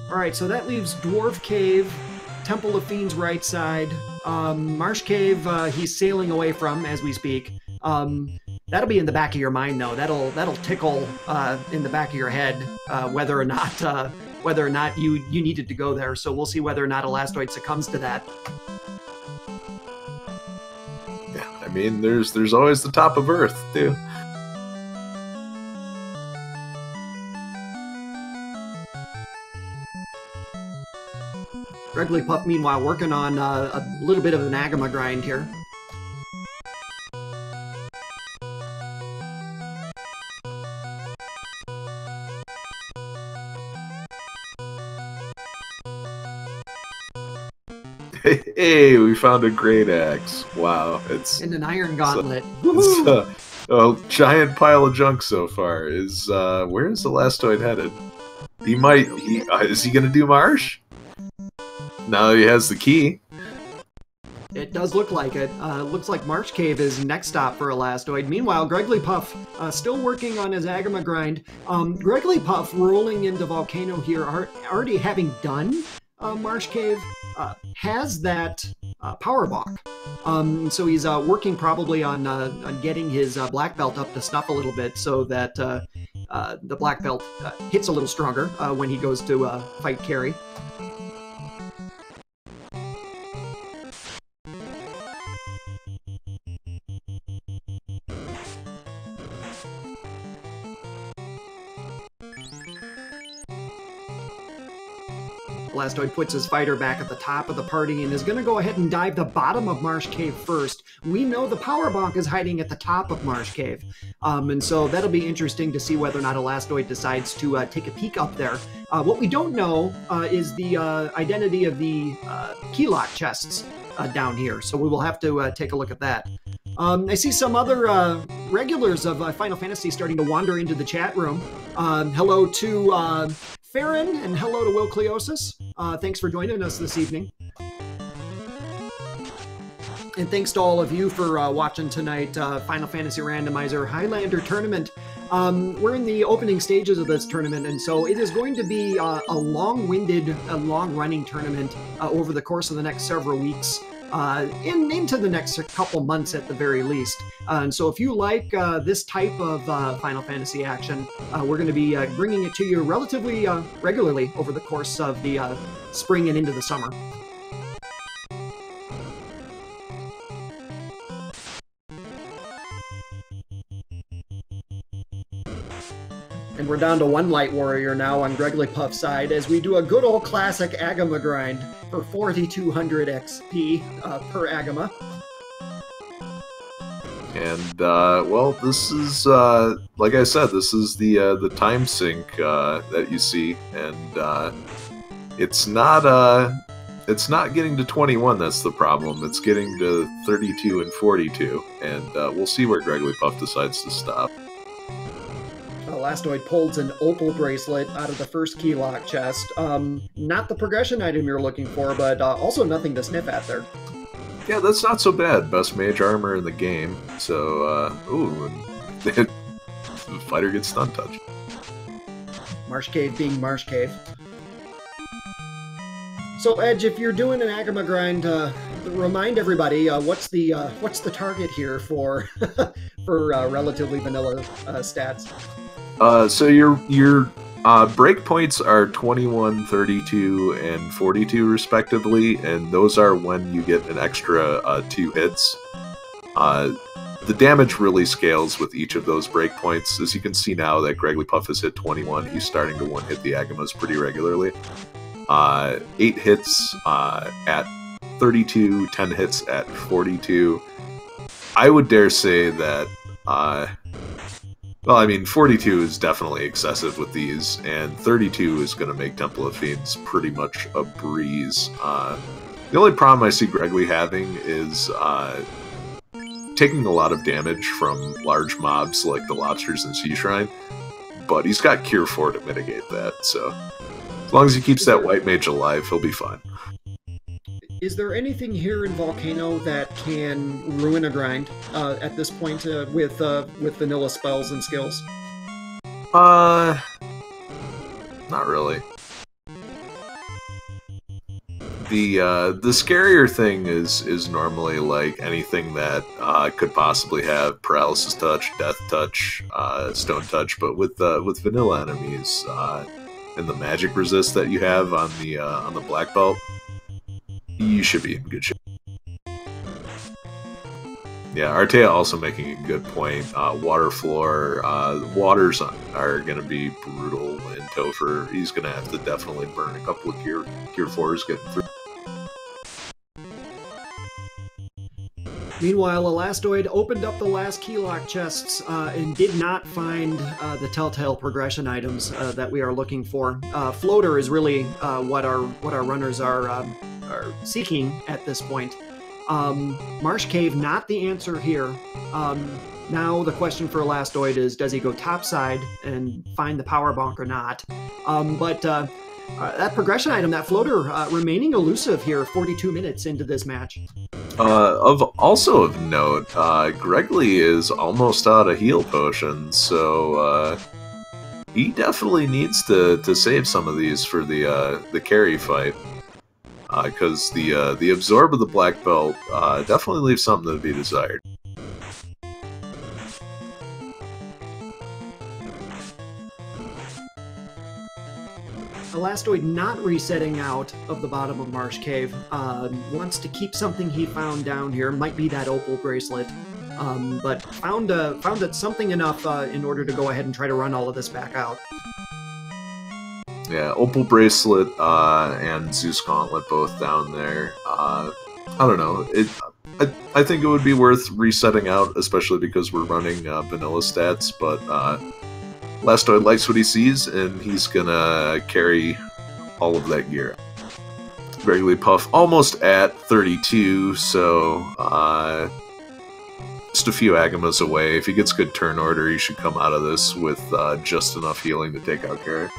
Alright, so that leaves Dwarf Cave, Temple of Fiends right side, Marsh Cave he's sailing away from as we speak. That'll be in the back of your mind, though. That'll tickle in the back of your head whether or not you needed to go there. So we'll see whether or not Elastoid succumbs to that. Yeah, I mean, there's always the top of Earth too. Wrigglypuff, meanwhile, working on a little bit of an Agama grind here. Hey, we found a great axe. Wow, it's in an iron gauntlet. It's a giant pile of junk so far. Where is Elastoid headed? Is he gonna do Marsh? Now he has the key. It does look like it. Looks like Marsh Cave is next stop for Elastoid. Meanwhile, Wrigglypuff still working on his Agama grind. Wrigglypuff rolling into Volcano here, already having done Marsh Cave, has that power balk. So he's working probably on getting his black belt up to snuff a little bit so that the black belt hits a little stronger when he goes to fight Carrie. Elastoid puts his fighter back at the top of the party and is going to go ahead and dive the bottom of Marsh Cave first. We know the power bonk is hiding at the top of Marsh Cave, and so that'll be interesting to see whether or not Elastoid decides to take a peek up there. What we don't know is the identity of the key lock chests down here, so we will have to take a look at that. I see some other regulars of Final Fantasy starting to wander into the chat room. Hello to Farron, and hello to Will Cleosis. Thanks for joining us this evening. And thanks to all of you for watching tonight, Final Fantasy Randomizer Highlander Tournament. We're in the opening stages of this tournament, and so it is going to be a long-winded, long-running tournament over the course of the next several weeks. Into the next couple months at the very least. And so if you like this type of Final Fantasy action, we're going to be bringing it to you relatively regularly over the course of the spring and into the summer. And we're down to 1 Light Warrior now on Wrigglypuff's side as we do a good old classic Agama grind for 4,200 XP per Agama. And, well, this is, like I said, this is the time sink that you see, and it's not getting to 21 that's the problem. It's getting to 32 and 42, and we'll see where Wrigglypuff decides to stop. Elastoid pulls an opal bracelet out of the first key lock chest. Not the progression item you're looking for, but also nothing to sniff at there. Yeah, that's not so bad. Best mage armor in the game. So, ooh, the fighter gets stun touch. Marsh Cave being Marsh Cave. So, Edge, if you're doing an Agama grind, remind everybody what's the target here for for relatively vanilla stats. So your breakpoints are 21, 32, and 42 respectively, and those are when you get an extra 2 hits. The damage really scales with each of those breakpoints. As you can see now that Gregglypuff has hit 21, he's starting to one-hit the Agamas pretty regularly. 8 hits at 32, 10 hits at 42. I would dare say that, well, I mean, 42 is definitely excessive with these, and 32 is going to make Temple of Fiends pretty much a breeze. The only problem I see Greggly having is taking a lot of damage from large mobs like the Lobsters and Sea Shrine, but he's got Cure 4 to mitigate that, so as long as he keeps that White Mage alive, he'll be fine. Is there anything here in Volcano that can ruin a grind at this point with vanilla spells and skills? Not really. The scarier thing is normally like anything that could possibly have Paralysis Touch, Death Touch, Stone Touch, but with vanilla enemies and the magic resist that you have on the Black Belt, you should be in good shape. Yeah, Artea also making a good point. Water Floor, waters are going to be brutal in Topher. He's going to have to definitely burn a couple of Cure 4s getting through. Meanwhile, Elastoid opened up the last keylock chests and did not find the telltale progression items that we are looking for. Floater is really what our runners are seeking at this point. Marsh Cave, not the answer here. Now the question for Elastoid is, does he go topside and find the power bonk or not? But that progression item, that floater, remaining elusive here 42 minutes into this match. Also of note, Greggly is almost out of heal potions, so he definitely needs to save some of these for the carry fight. Because the absorb of the Black Belt definitely leaves something to be desired. Elastoid not resetting out of the bottom of Marsh Cave, wants to keep something he found down here, might be that opal bracelet, but found it something enough in order to go ahead and try to run all of this back out. Yeah, Opal Bracelet and Zeus Gauntlet both down there. I don't know. I think it would be worth resetting out, especially because we're running vanilla stats, but Elastoid likes what he sees, and he's gonna carry all of that gear. Gregglypuff almost at 32, so just a few Agamas away. If he gets good turn order, he should come out of this with just enough healing to take out Carrot.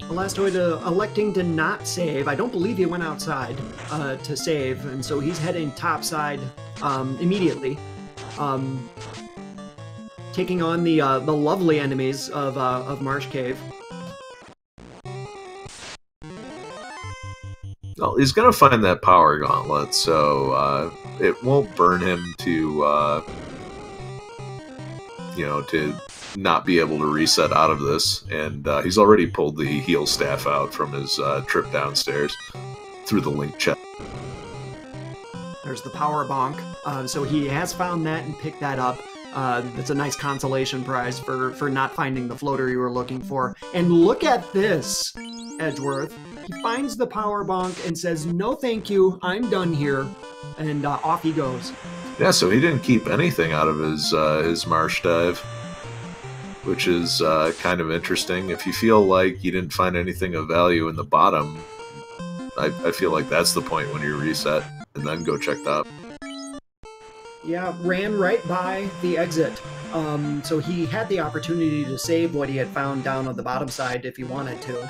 Elastoid electing to not save. I don't believe he went outside to save, and so he's heading topside immediately. Taking on the lovely enemies of Marsh Cave. Well, he's gonna find that power gauntlet, so it won't burn him to to not be able to reset out of this. And he's already pulled the heal staff out from his trip downstairs through the link check. There's the power bonk. So he has found that and picked that up. It's a nice consolation prize for not finding the floater you were looking for. And look at this, Edgeworth. He finds the power bonk and says, "No thank you, I'm done here." And off he goes. Yeah, so he didn't keep anything out of his marsh dive, which is kind of interesting. If you feel like you didn't find anything of value in the bottom, I feel like that's the point when you reset, and then go check that. Yeah, ran right by the exit. So he had the opportunity to save what he had found down on the bottom side if he wanted to.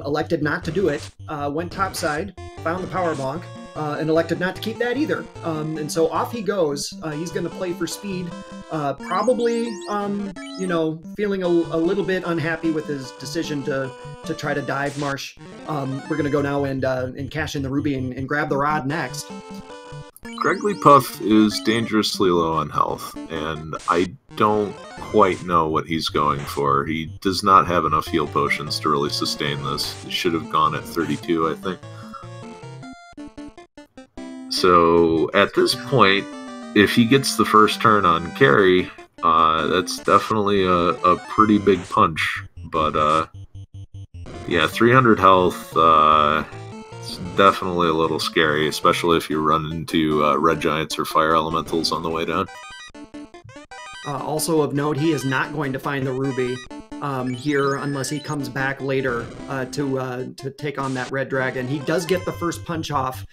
Elected not to do it. Went topside, found the power bonk, and elected not to keep that either. And so off he goes. He's going to play for speed, probably, feeling a little bit unhappy with his decision to try to dive marsh. We're going to go now and cash in the ruby and grab the rod next. Grigglypuff is dangerously low on health, and I don't quite know what he's going for. He does not have enough heal potions to really sustain this. He should have gone at 32, I think. So, at this point, if he gets the first turn on carry, that's definitely a pretty big punch. But, yeah, 300 health, it's definitely a little scary, especially if you run into red giants or fire elementals on the way down. Also of note, he is not going to find the ruby here unless he comes back later to take on that red dragon. He does get the first punch off.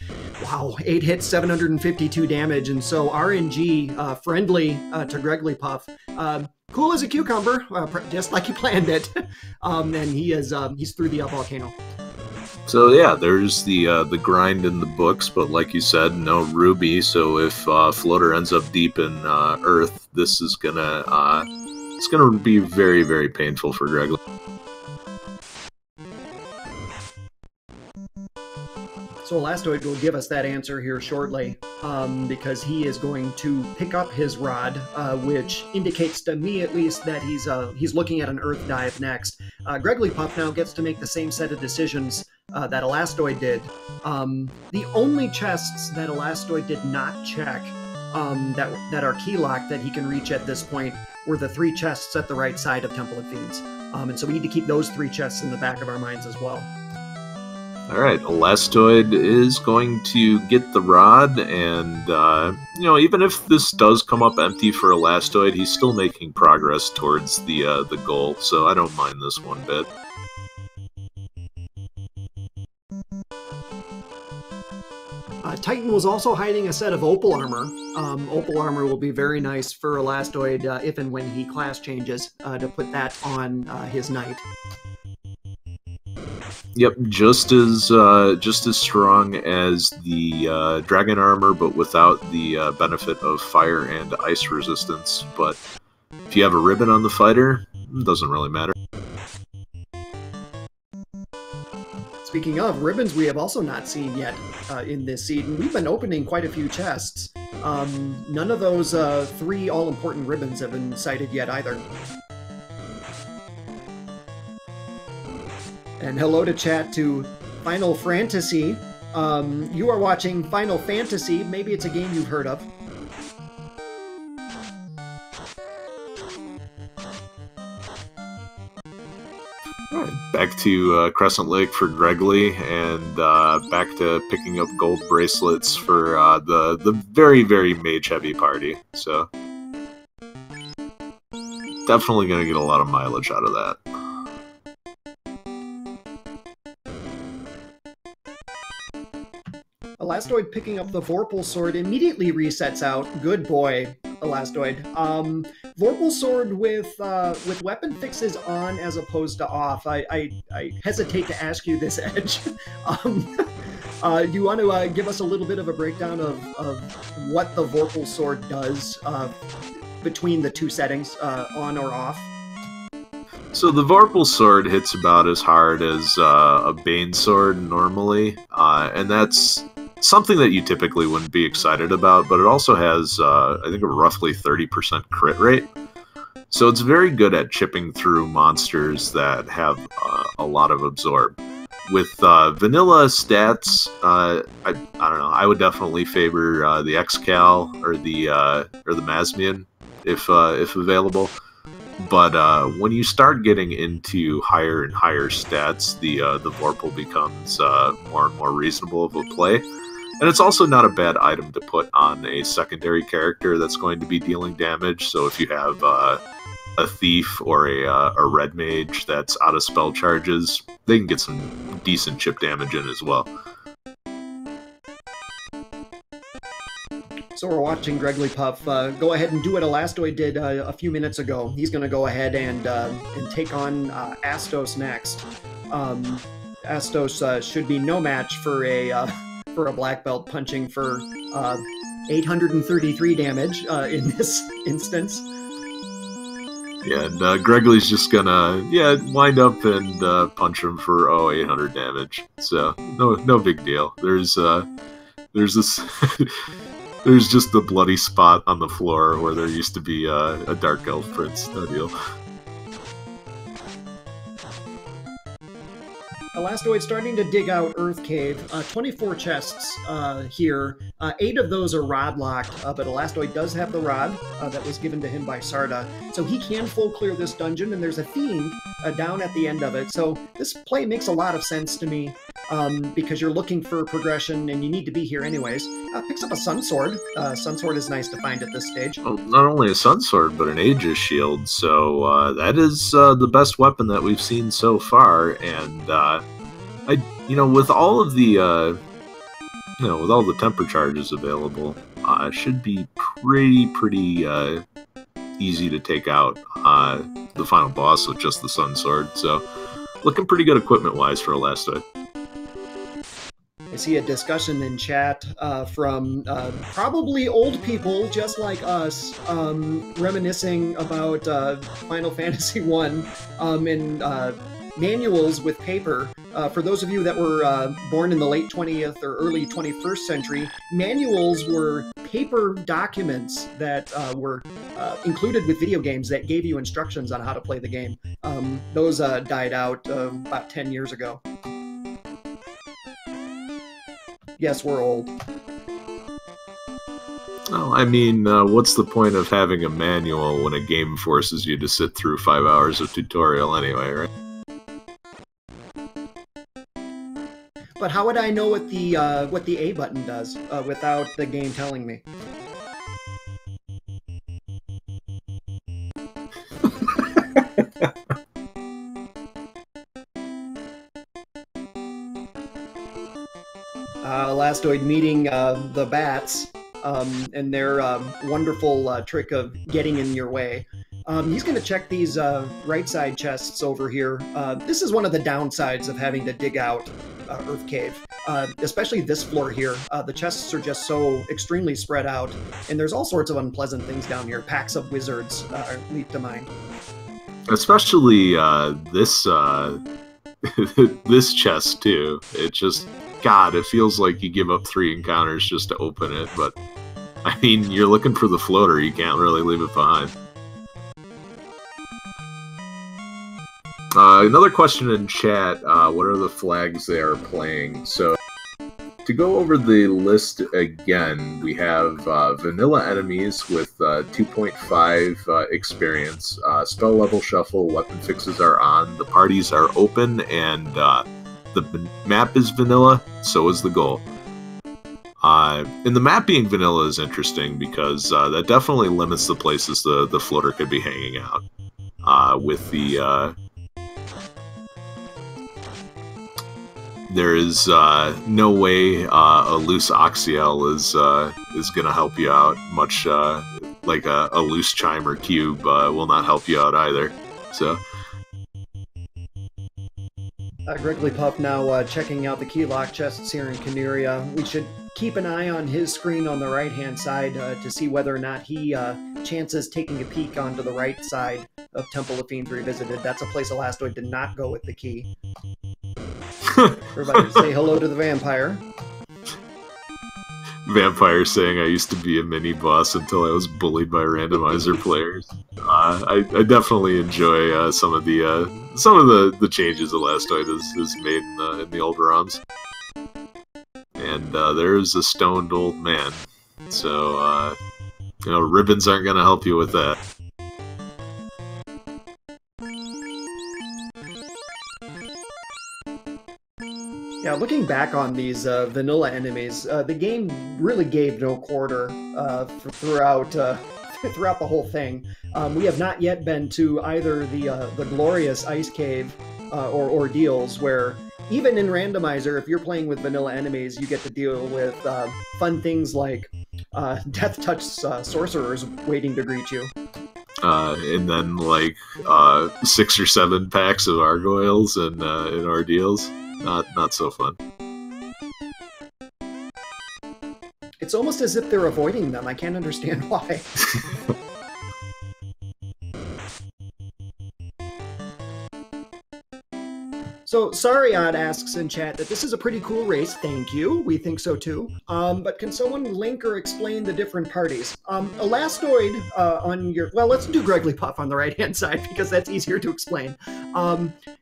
Wow, 8 hits, 752 damage, and so RNG, friendly to Grigglypuff. Cool as a cucumber, just like he planned it. And he's through the volcano. So yeah, there's the grind in the books, but like you said, no ruby. So if Floater ends up deep in Earth, this is it's gonna be very, very painful for Griggly. So Elastoid will give us that answer here shortly, because he is going to pick up his rod, which indicates to me at least that he's looking at an Earth dive next. Grigglypuff now gets to make the same set of decisions that Elastoid did. The only chests that Elastoid did not check that are key locked that he can reach at this point were the 3 chests at the right side of Temple of Fiends. And so we need to keep those 3 chests in the back of our minds as well. Alright, Elastoid is going to get the rod, and, even if this does come up empty for Elastoid, he's still making progress towards the goal, so I don't mind this one bit. Titan was also hiding a set of Opal armor. Opal armor will be very nice for Elastoid if and when he class changes to put that on his knight. Yep, just as strong as the dragon armor, but without the benefit of fire and ice resistance. But if you have a ribbon on the fighter, it doesn't really matter. Speaking of ribbons, we have also not seen yet in this seed, and we've been opening quite a few chests. None of those 3 all-important ribbons have been cited yet either. And hello to chat to Final Fantasy. You are watching Final Fantasy. Maybe it's a game you've heard of. Back to Crescent Lake for Gregley, and back to picking up gold bracelets for the very, very mage-heavy party. So, definitely going to get a lot of mileage out of that. Elastoid picking up the Vorpal Sword immediately resets out. Good boy, Elastoid. Vorpal Sword with weapon fixes on as opposed to off. I hesitate to ask you this, Edge. Do you want to give us a little bit of a breakdown of what the Vorpal Sword does between the 2 settings, on or off? So the Vorpal Sword hits about as hard as a Bane Sword normally, and that's something that you typically wouldn't be excited about, but it also has, I think, a roughly 30% crit rate. So it's very good at chipping through monsters that have a lot of absorb. With vanilla stats, I don't know, I would definitely favor the Excal or the Masmian if available. But when you start getting into higher and higher stats, the Vorpal becomes more and more reasonable of a play. And it's also not a bad item to put on a secondary character that's going to be dealing damage. So if you have a thief or a red mage that's out of spell charges, they can get some decent chip damage in as well. So we're watching Grigglypuff go ahead and do what Elastoid did a few minutes ago. He's going to go ahead and take on Astos next. Astos should be no match for for a black belt punching for 833 damage in this instance. Yeah, and Gregory's just gonna wind up and punch him for 800 damage. So no big deal. There's this there's just a bloody spot on the floor where there used to be a dark elf prince. No deal. Elastoid starting to dig out Earth Cave. 24 chests here. 8 of those are rod locked, but Elastoid does have the rod that was given to him by Sarda. So he can full clear this dungeon, and there's a fiend down at the end of it. So this play makes a lot of sense to me because you're looking for progression and you need to be here anyways. Picks up a Sun Sword. Sun Sword is nice to find at this stage. Well, not only a Sun Sword, but an Aegis Shield. So that is the best weapon that we've seen so far, and with all of the with all the temper charges available, should be pretty easy to take out the final boss with just the Sun Sword. So looking pretty good equipment wise for Elastoid. I see a discussion in chat from probably old people just like us, reminiscing about Final Fantasy I and manuals with paper. For those of you that were born in the late 20th or early 21st century, manuals were paper documents that were included with video games that gave you instructions on how to play the game. Those died out about 10 years ago. Yes, we're old. Well, I mean, what's the point of having a manual when a game forces you to sit through 5 hours of tutorial anyway, right? But how would I know what the A button does without the game telling me? Elastoid meeting the bats and their wonderful trick of getting in your way. He's going to check these right side chests over here. This is one of the downsides of having to dig out Earth Cave, especially this floor here. The chests are just so extremely spread out, and there's all sorts of unpleasant things down here. Packs of wizards leap to mind. Especially this this chest too. It just, God, it feels like you give up 3 encounters just to open it, but I mean, you're looking for the floater, you can't really leave it behind. Another question in chat, what are the flags they are playing? So, to go over the list again, we have vanilla enemies with 2.5 experience, spell level shuffle, weapon fixes are on, the parties are open, and the map is vanilla, so is the goal. And the map being vanilla is interesting because that definitely limits the places the floater could be hanging out. With the there is no way a loose Oxiel is going to help you out, much like a loose chime or cube will not help you out either. So. Gregory Puff now checking out the key lock chests here in Caneria. We should keep an eye on his screen on the right-hand side to see whether or not he chances taking a peek onto the right side of Temple of Fiends Revisited. That's a place Elastoid did not go with the key. Everybody say hello to the vampire. Vampire saying I used to be a mini boss until I was bullied by randomizer players. I definitely enjoy some of the changes Elastoid has made in the older ROMs. And there's a stoned old man, so ribbons aren't going to help you with that. Yeah, looking back on these vanilla enemies, the game really gave no quarter throughout throughout the whole thing. We have not yet been to either the glorious Ice Cave or Ordeals, where even in Randomizer, if you're playing with vanilla enemies, you get to deal with fun things like Death Touch sorcerers waiting to greet you. And then like 6 or 7 packs of gargoyles and Ordeals. Not so fun. It's almost as if they're avoiding them. I can't understand why. So, Sariad asks in chat that this is a pretty cool race. Thank you. We think so too. But can someone link or explain the different parties? Elastoid on your... Well, let's do Greggly Puff on the right-hand side because that's easier to explain.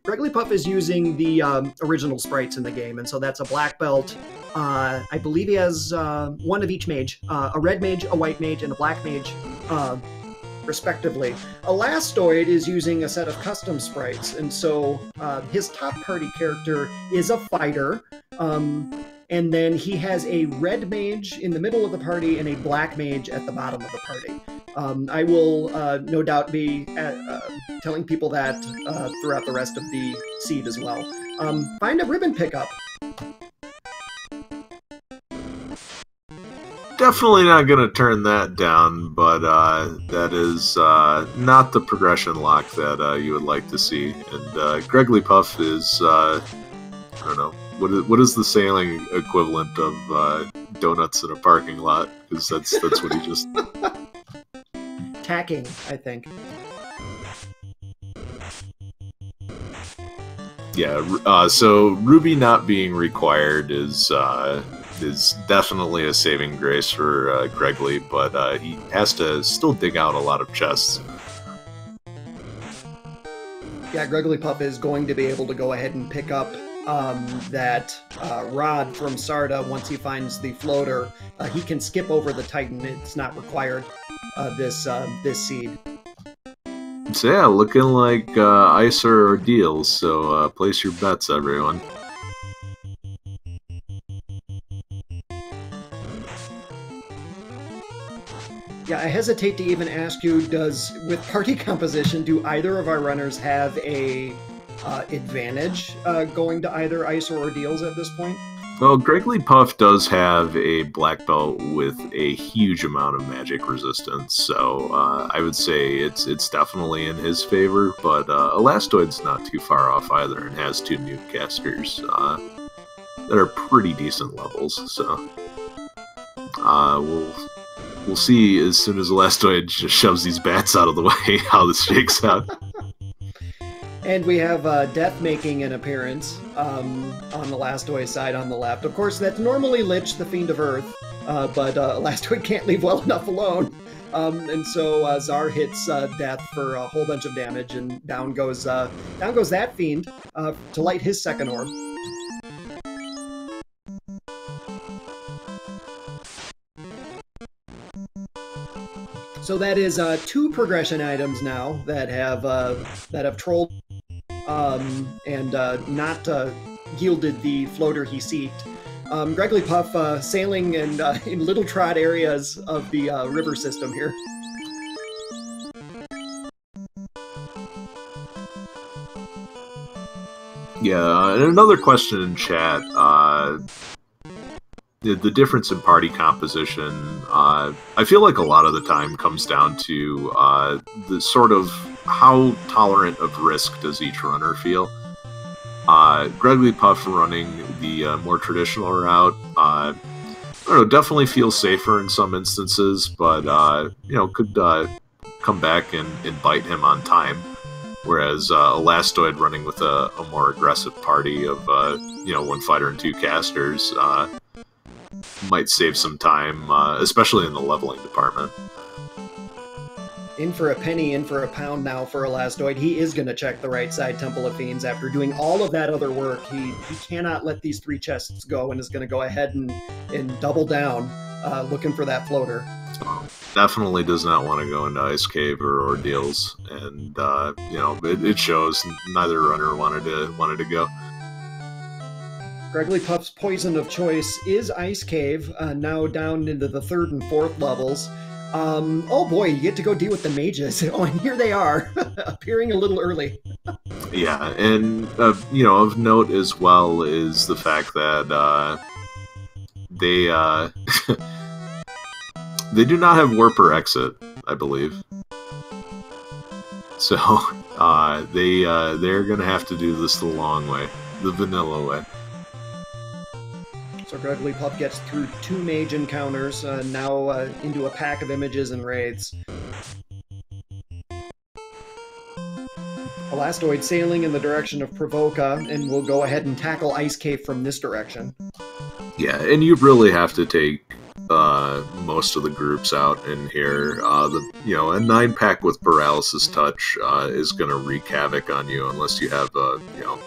Greggly Puff is using the original sprites in the game, and so that's a black belt. I believe he has one of each mage. A red mage, a white mage, and a black mage. Respectively. Elastoid is using a set of custom sprites, and so his top party character is a fighter, and then he has a red mage in the middle of the party and a black mage at the bottom of the party. I will no doubt be telling people that throughout the rest of the seed as well. Find a ribbon pickup. Definitely not going to turn that down, but that is not the progression lock that you would like to see. And Greggly Puff is, I don't know, what is the sailing equivalent of donuts in a parking lot? Because that's what he just... Tacking, I think. Yeah, so Ruby not being required is definitely a saving grace for Greggly, but he has to still dig out a lot of chests. Yeah, Greggly Puff is going to be able to go ahead and pick up that rod from Sarda once he finds the floater. He can skip over the Titan. It's not required this seed. So yeah, looking like ice or deals, so place your bets, everyone. Yeah, I hesitate to even ask you, with party composition, do either of our runners have a advantage going to either ice or ordeals at this point? Well, Greggly Puff does have a black belt with a huge amount of magic resistance, so I would say it's definitely in his favor, but Elastoid's not too far off either and has 2 nuke casters that are pretty decent levels, so we'll see as soon as Elastoid just shoves these bats out of the way how this shakes out. And we have Death making an appearance on the Elastoid side on the left. Of course, that's normally Lich, the Fiend of Earth, but Elastoid can't leave well enough alone. And so Zar hits Death for a whole bunch of damage, and down goes that Fiend to light his second orb. So that is 2 progression items now that have trolled and not yielded the floater he seeked. Greggly Puff sailing and in little trot areas of the river system here. Yeah, and another question in chat. The difference in party composition, I feel like a lot of the time comes down to the sort of how tolerant of risk does each runner feel. Greggly Puff running the more traditional route, I don't know, definitely feels safer in some instances, but could come back and bite him on time. Whereas Elastoid running with a more aggressive party of 1 fighter and 2 casters might save some time, especially in the leveling department. In for a penny, in for a pound now for Elastoid. He is going to check the right side Temple of Fiends after doing all of that other work. He cannot let these 3 chests go and is going to go ahead and double down looking for that floater. Definitely does not want to go into Ice Cave or Ordeals, and it shows. Neither runner wanted to go. Greggly Puff's poison of choice is Ice Cave, now down into the 3rd and 4th levels. Oh boy, you get to go deal with the mages. Oh, and here they are, appearing a little early. Yeah, and of note as well is the fact that they they do not have warp or exit, I believe. So they're gonna have to do this the long way, the vanilla way. So Grugglypuff gets through 2 mage encounters, now into a pack of images and raids. Elastoid sailing in the direction of Provoca, and we'll go ahead and tackle Ice Cave from this direction. Yeah, and you really have to take most of the groups out in here. A 9-pack with Paralysis Touch is going to wreak havoc on you unless you have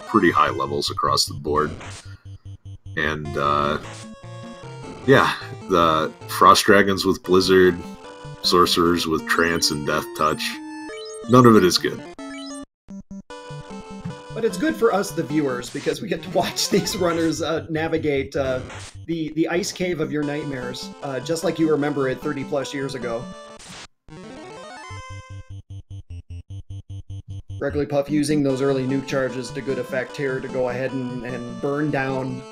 pretty high levels across the board. And the Frost Dragons with Blizzard, Sorcerers with Trance and Death Touch. None of it is good. But it's good for us, the viewers, because we get to watch these runners navigate the ice cave of your nightmares, just like you remember it 30-plus years ago. Grugglypuff using those early nuke charges to good effect here to go ahead and burn down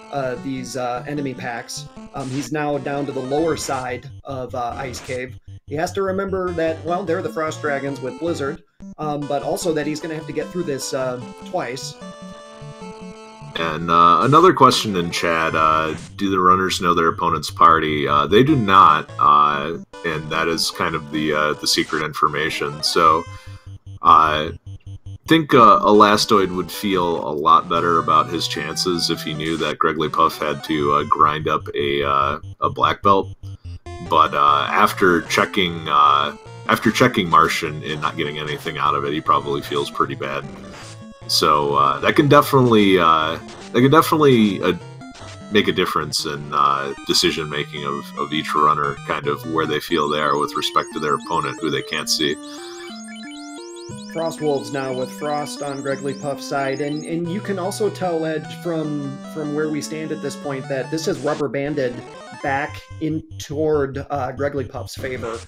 these enemy packs. He's now down to the lower side of Ice Cave. He has to remember that, well, they're the Frost Dragons with Blizzard, but also that he's going to have to get through this twice. And another question in chat, do the runners know their opponent's party? They do not, and that is kind of the secret information. So I think Elastoid would feel a lot better about his chances if he knew that Grugglypuff had to grind up a black belt. But after checking Martian and not getting anything out of it, he probably feels pretty bad. So that can definitely make a difference in decision making of each runner, kind of where they feel they are with respect to their opponent, who they can't see. Frost Wolves now with Frost on Grugglypuff's side, and you can also tell, Edge, from where we stand at this point, that this has rubber banded back in toward Grugglypuff's favor,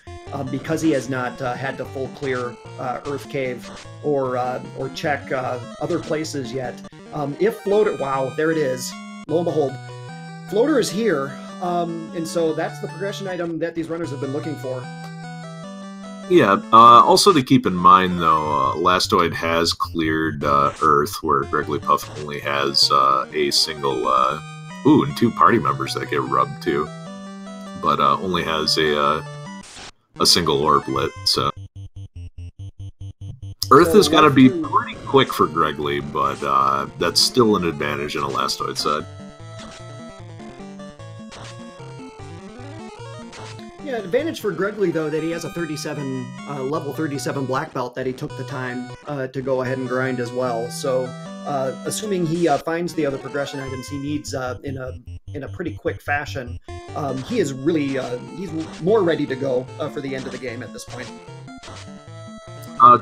because he has not had to full clear Earth Cave or check other places yet. If Floater, wow, there it is, lo and behold, Floater is here, and so that's the progression item that these runners have been looking for. Yeah, also to keep in mind, though, Elastoid has cleared Earth, where Grugglypuff only has a single... and 2 party members that get rubbed, too. But only has a single orb lit, so... Earth has got to be pretty quick for Greggly, but that's still an advantage in Elastoid's side. Yeah, advantage for Greggly, though, that he has a level 37 black belt that he took the time to go ahead and grind as well. So, assuming he finds the other progression items he needs in a pretty quick fashion, he is really he's more ready to go for the end of the game at this point.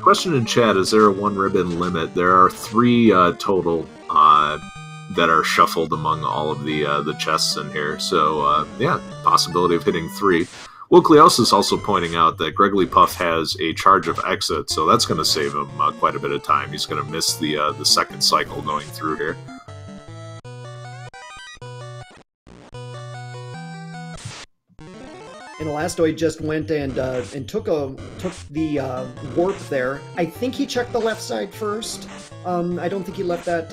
Question in chat: is there a 1-ribbon limit? There are 3 total that are shuffled among all of the chests in here. So, yeah, possibility of hitting 3. Will Cleos is also pointing out that Grugglypuff has a charge of exit, so that's going to save him quite a bit of time. He's going to miss the second cycle going through here. And Elastoid just went and took the warp there. I think he checked the left side first. I don't think he left that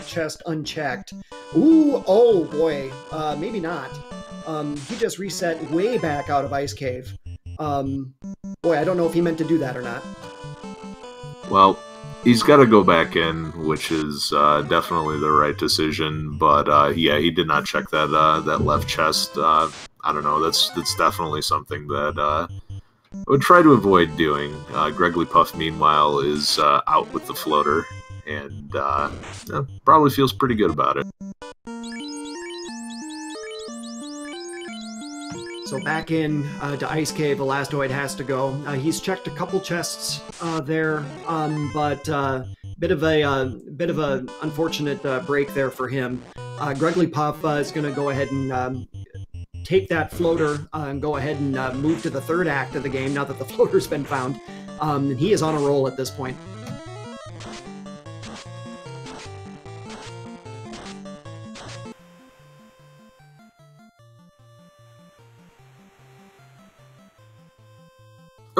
chest unchecked. Ooh, oh boy, maybe not. He just reset way back out of Ice Cave. Boy, I don't know if he meant to do that or not. Well, he's got to go back in, which is definitely the right decision. But yeah, he did not check that left chest. I don't know. That's definitely something that I would try to avoid doing. Grugglypuff, meanwhile, is out with the floater, and probably feels pretty good about it. So back in to Ice Cave, Elastoid has to go. He's checked a couple chests there, but bit of a unfortunate break there for him. Grugglypuff is going to go ahead and take that floater and go ahead and move to the third act of the game now that the floater's been found. And he is on a roll at this point.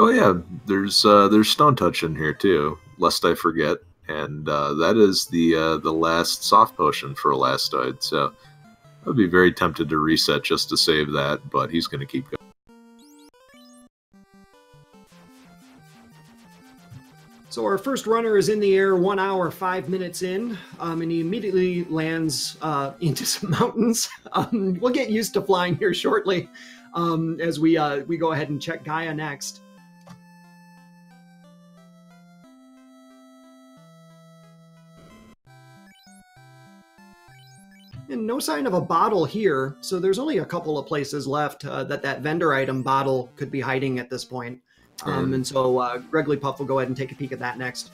Oh yeah, there's Stone Touch in here too, lest I forget, and that is the last soft potion for Elastoid. So I'd be very tempted to reset just to save that, but he's going to keep going. So our first runner is in the air 1 hour, 5 minutes in, and he immediately lands into some mountains. We'll get used to flying here shortly as we go ahead and check Gaia next. And no sign of a bottle here, so there's only a couple of places left that vendor item bottle could be hiding at this point. And so Greggly Puff will go ahead and take a peek at that next.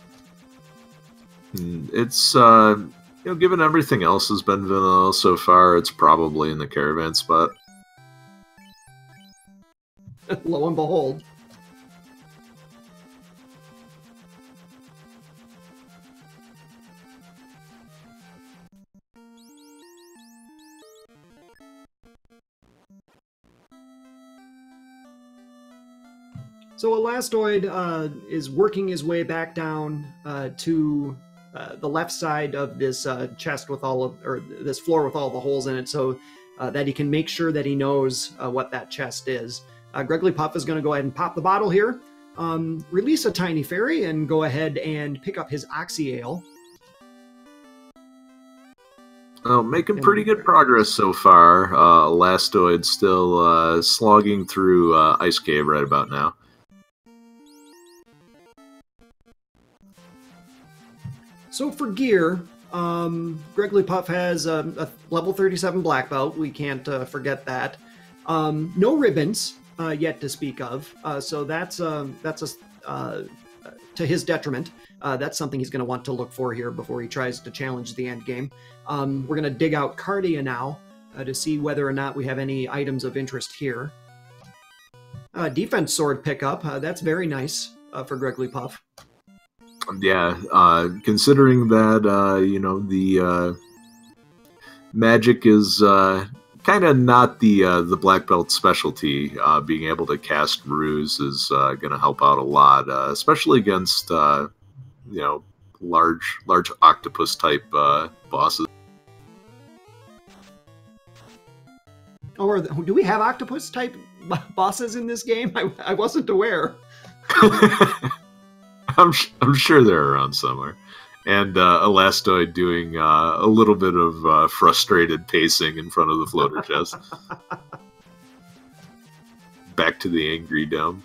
It's, given everything else has been vanilla so far, it's probably in the caravan spot. Lo and behold. So Elastoid is working his way back down to the left side of this chest with this floor with all the holes in it, so that he can make sure that he knows what that chest is. Greggly Puff is going to go ahead and pop the bottle here, release a tiny fairy, and go ahead and pick up his Oxy Ale. Oh, making pretty good progress so far. Elastoid still slogging through Ice Cave right about now. So for gear, Greggly Puff has a level 37 black belt. We can't forget that. No ribbons yet to speak of. So that's to his detriment. That's something he's going to want to look for here before he tries to challenge the end game. We're going to dig out Cardia now to see whether or not we have any items of interest here. Defense sword pickup. That's very nice for Greggly Puff. Yeah, considering that, the magic is kind of not the black belt specialty, being able to cast ruse is going to help out a lot, especially against, large octopus type bosses. Or do we have octopus type bosses in this game? I wasn't aware. I'm sure they're around somewhere. And Elastoid doing a little bit of frustrated pacing in front of the floater chest. Back to the angry dome.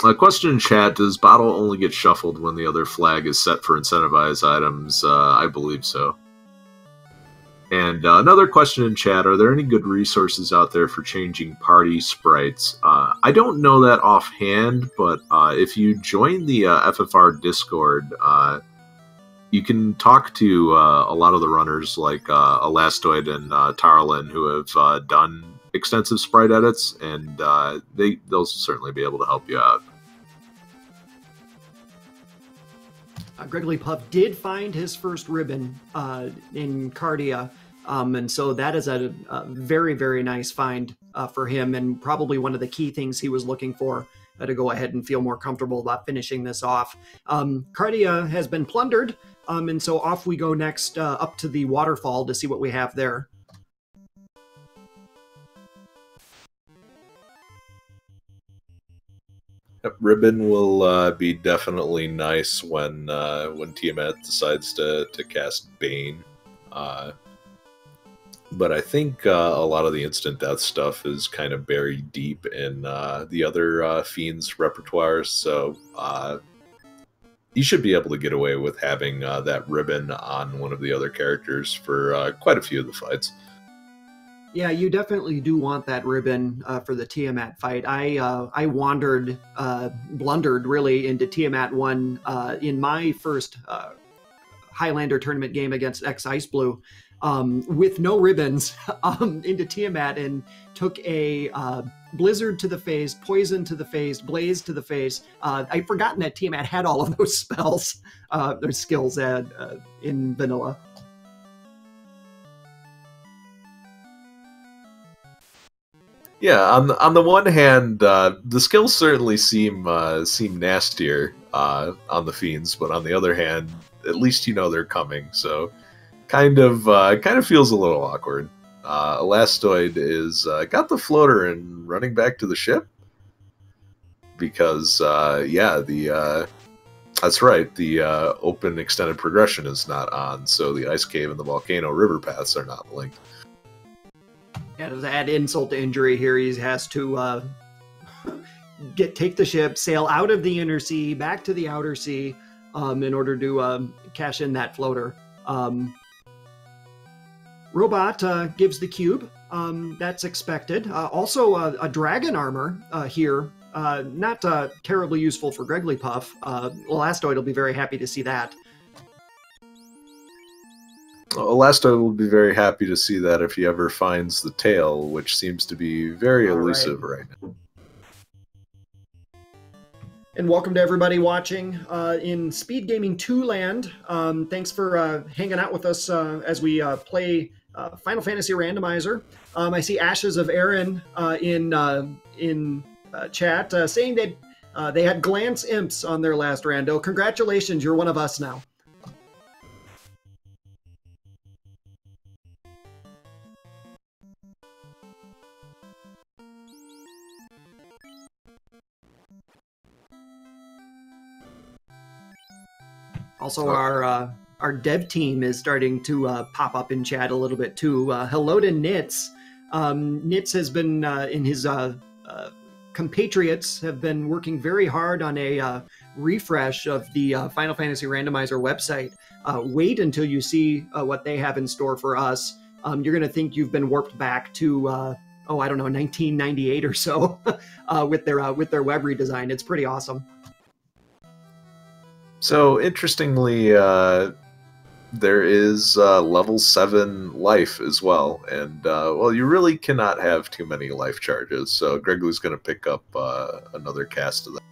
A question in chat, does bottle only get shuffled when the other flag is set for incentivized items? I believe so. And another question in chat, are there any good resources out there for changing party sprites? I don't know that offhand, but if you join the FFR Discord, you can talk to a lot of the runners like Elastoid and Tarlin who have done extensive sprite edits, and they'll certainly be able to help you out. Greggly Puff did find his first ribbon in Cardia, and so that is a very, very nice find for him, and probably one of the key things he was looking for to go ahead and feel more comfortable about finishing this off. Cardia has been plundered, and so off we go next up to the waterfall to see what we have there. Ribbon will be definitely nice when Tiamat decides to cast Bane. But I think a lot of the instant death stuff is kind of buried deep in the other fiends repertoires, so you should be able to get away with having that ribbon on one of the other characters for quite a few of the fights. Yeah, you definitely do want that ribbon for the Tiamat fight. I blundered really into Tiamat 1 in my first Highlander Tournament game against X-Ice Blue with no ribbons into Tiamat, and took a Blizzard to the face, Poison to the face, Blaze to the face. I'd forgotten that Tiamat had all of those spells, or skills in vanilla. Yeah, on the one hand, the skills certainly seem nastier on the fiends, but on the other hand, at least you know they're coming, so kind of feels a little awkward. Elastoid is got the floater and running back to the ship because yeah, the that's right, the open extended progression is not on, so the ice cave and the volcano river paths are not linked. Yeah, to add insult to injury here, he has to take the ship, sail out of the inner sea, back to the outer sea, in order to cash in that floater. Robot gives the cube. That's expected. Also, a dragon armor here. Not terribly useful for Grigglypuff. Elastoid will be very happy to see that. Elastoid will be very happy to see that if he ever finds the tail, which seems to be very elusive right now. And welcome to everybody watching in Speed Gaming 2 land. Thanks for hanging out with us as we play Final Fantasy Randomizer. I see Ashes of Aaron in chat saying that they had glance imps on their last rando. Congratulations, you're one of us now. Also, our dev team is starting to pop up in chat a little bit too. Hello to Nitz. Nitz has been in his compatriots have been working very hard on a refresh of the Final Fantasy Randomizer website. Wait until you see what they have in store for us. You're going to think you've been warped back to I don't know, 1998 or so with their web redesign. It's pretty awesome. So, interestingly, there is level 7 life as well, and, well, you really cannot have too many life charges, so Gregory's going to pick up another cast of that.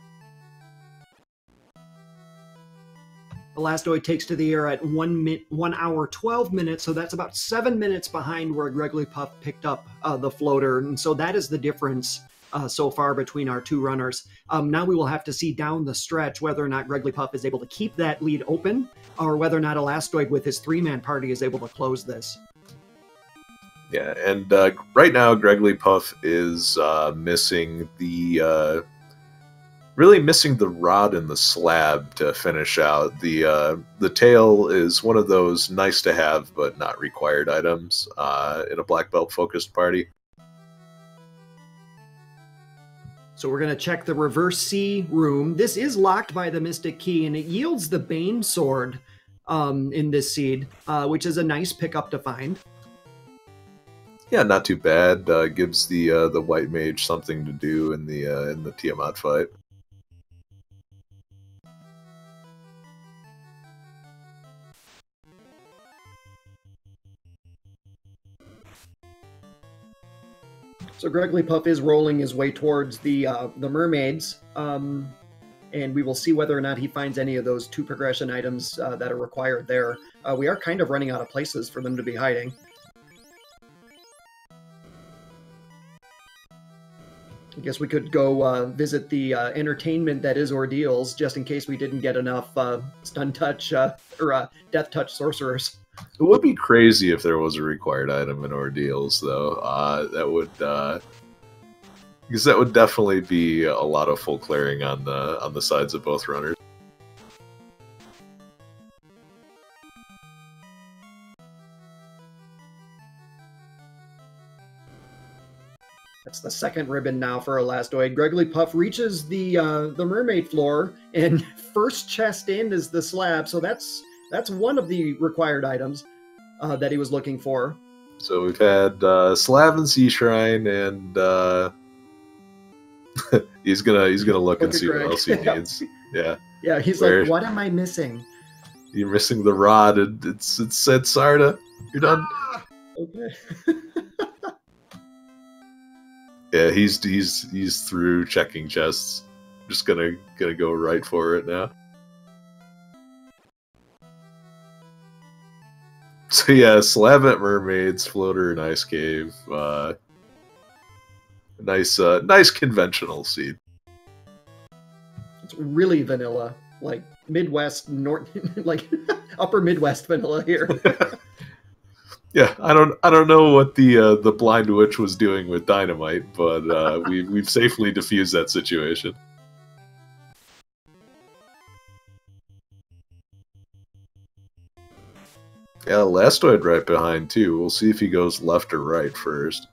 Elastoid takes to the air at 1 hour 12 minutes, so that's about 7 minutes behind where Grigglypuff picked up the floater, and so that is the difference so far between our two runners. Now we will have to see down the stretch whether or not Grigglypuff is able to keep that lead open, or whether or not Elastoid with his 3-man party is able to close this. Yeah, and right now Grigglypuff is missing the really missing the rod and the slab to finish out. The tail is one of those nice to have but not required items in a black belt focused party. So we're going to check the reverse C room. This is locked by the Mystic Key, and it yields the Bane Sword in this seed, which is a nice pickup to find. Yeah, not too bad. Gives the White Mage something to do in the Tiamat fight. So Grigglypuff is rolling his way towards the mermaids, and we will see whether or not he finds any of those 2 progression items that are required there. We are kind of running out of places for them to be hiding. I guess we could go visit the entertainment that is Ordeals, just in case we didn't get enough Stun Touch or Death Touch Sorcerers. It would be crazy if there was a required item in Ordeals, though. That would, because that would definitely be a lot of full clearing on the sides of both runners. That's the second ribbon now for Elastoid. Grigglypuff reaches the mermaid floor, and first chest in is the slab, so that's one of the required items that he was looking for. So we've had Slab and Sea Shrine, and he's gonna look and see what else he needs. Yeah. Yeah, he's like, what am I missing? You're missing the rod, and it said Sarda. You're done. Okay. Yeah, he's through checking chests. Just gonna go right for it now. So yeah, Slab at Mermaids, Floater and Ice Cave. Nice conventional seed. It's really vanilla, like Midwest, North, like upper Midwest vanilla here. Yeah, I don't know what the blind witch was doing with dynamite, but we've safely diffused that situation. Yeah, Elastoid right behind too. We'll see if he goes left or right first.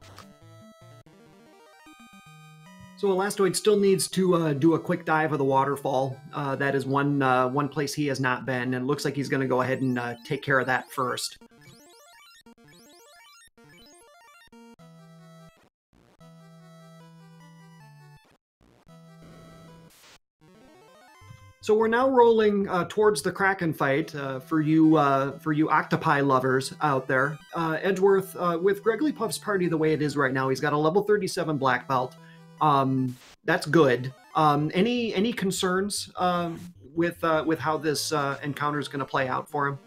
So Elastoid still needs to do a quick dive of the waterfall. That is one place he has not been, and looks like he's going to go ahead and take care of that first. So we're now rolling towards the Kraken fight for you octopi lovers out there. Edgeworth, with Greggly Puff's party the way it is right now, he's got a level 37 black belt. That's good. Any concerns with how this encounter is going to play out for him?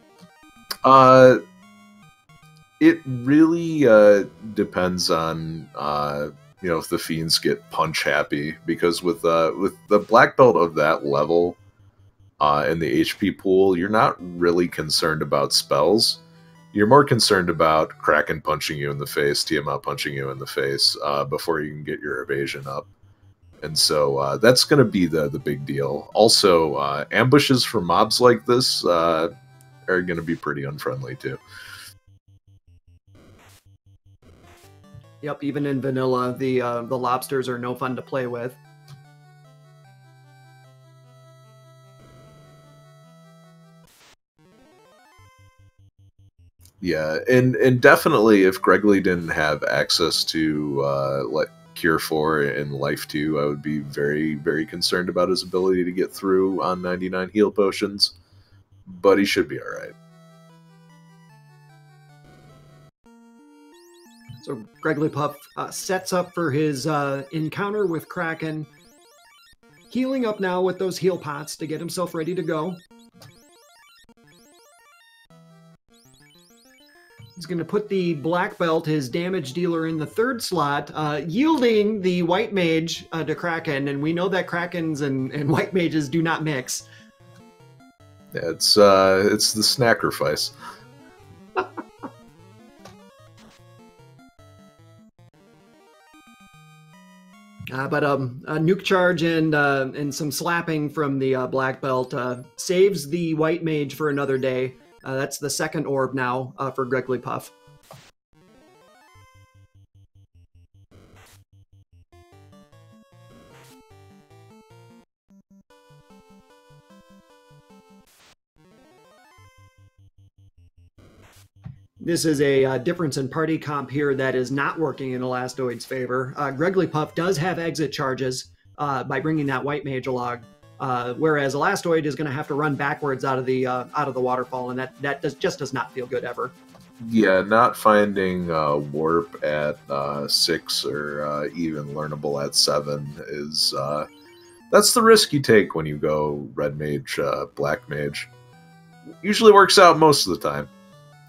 It really depends on if the fiends get punch happy, because with the black belt of that level in the HP pool, you're not really concerned about spells. You're more concerned about Kraken punching you in the face, Tiamat punching you in the face before you can get your evasion up. And so that's going to be the big deal. Also, ambushes for mobs like this are going to be pretty unfriendly too. Yep, even in vanilla, the lobsters are no fun to play with. Yeah, and definitely if Greggly didn't have access to Cure 4 and Life 2, I would be very, very concerned about his ability to get through on 99 heal potions. But he should be alright. So Greggly Puff sets up for his encounter with Kraken, healing up now with those heal pots to get himself ready to go. He's going to put the black belt, his damage dealer, in the third slot, yielding the white mage to Kraken, and we know that Krakens and white mages do not mix. Yeah, it's the snackerfice. But a nuke charge and some slapping from the black belt saves the white mage for another day. That's the second orb now for Greggly Puff. This is a difference in party comp here that is not working in Elastoid's favor. Greggly Puff does have exit charges by bringing that white mage along, whereas Elastoid is going to have to run backwards out of the waterfall, and that just does not feel good ever. Yeah, not finding warp at 6 or even learnable at 7 is that's the risk you take when you go red mage, black mage. Usually works out most of the time.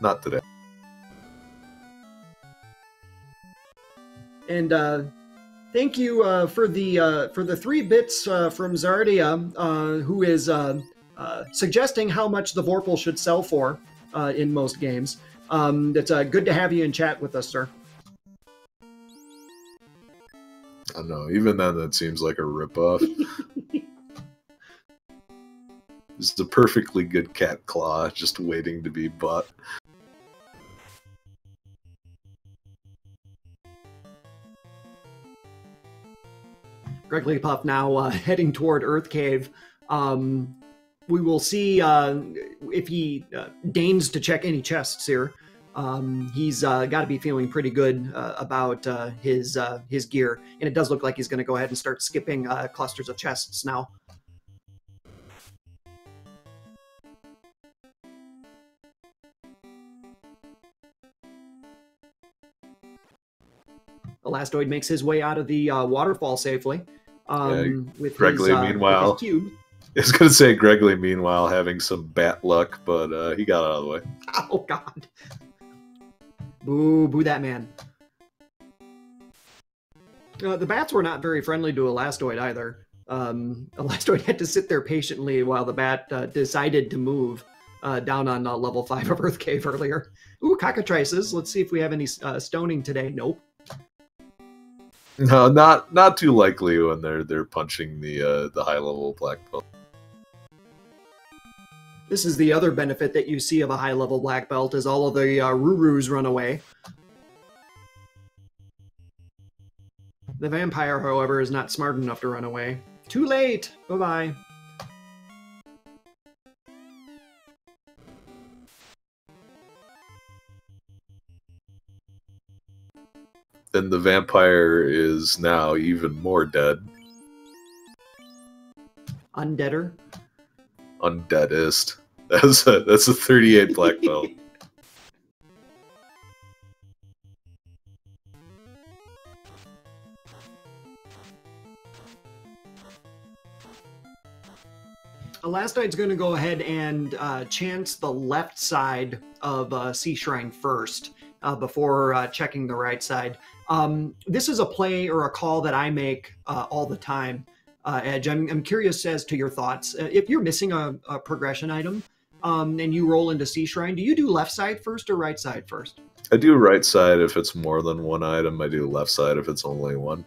Not today. And thank you for the 3 bits from Zardia, who is suggesting how much the Vorpal should sell for in most games. It's good to have you in chat with us, sir. I don't know. Even then, that seems like a ripoff. This is a perfectly good cat claw, just waiting to be bought. Greggly Puff now heading toward Earth Cave. We will see if he deigns to check any chests here. He's got to be feeling pretty good about his gear, and it does look like he's going to go ahead and start skipping clusters of chests now. Elastoid makes his way out of the waterfall safely. With Greggly, meanwhile, with his cube. I was going to say Greggly, meanwhile, having some bat luck, but he got out of the way. Oh, God. Boo that man. The bats were not very friendly to Elastoid either. Elastoid had to sit there patiently while the bat decided to move down on level 5 of Earth Cave earlier. Ooh, cockatrices. Let's see if we have any stoning today. Nope. No, not too likely when they're punching the high level black belt. This is the other benefit that you see of a high level black belt is all of the Rurus run away. The vampire, however, is not smart enough to run away. Too late! Bye-bye. Then the vampire is now even more dead. Undeader? Undeadest. That's a 38 black belt. Elastoid's going to go ahead and chance the left side of Sea Shrine first before checking the right side. This is a play or a call that I make all the time, Edge. I'm curious as to your thoughts. If you're missing a progression item and you roll into Sea Shrine, do you do left side first or right side first? I do right side if it's more than one item. I do left side if it's only one.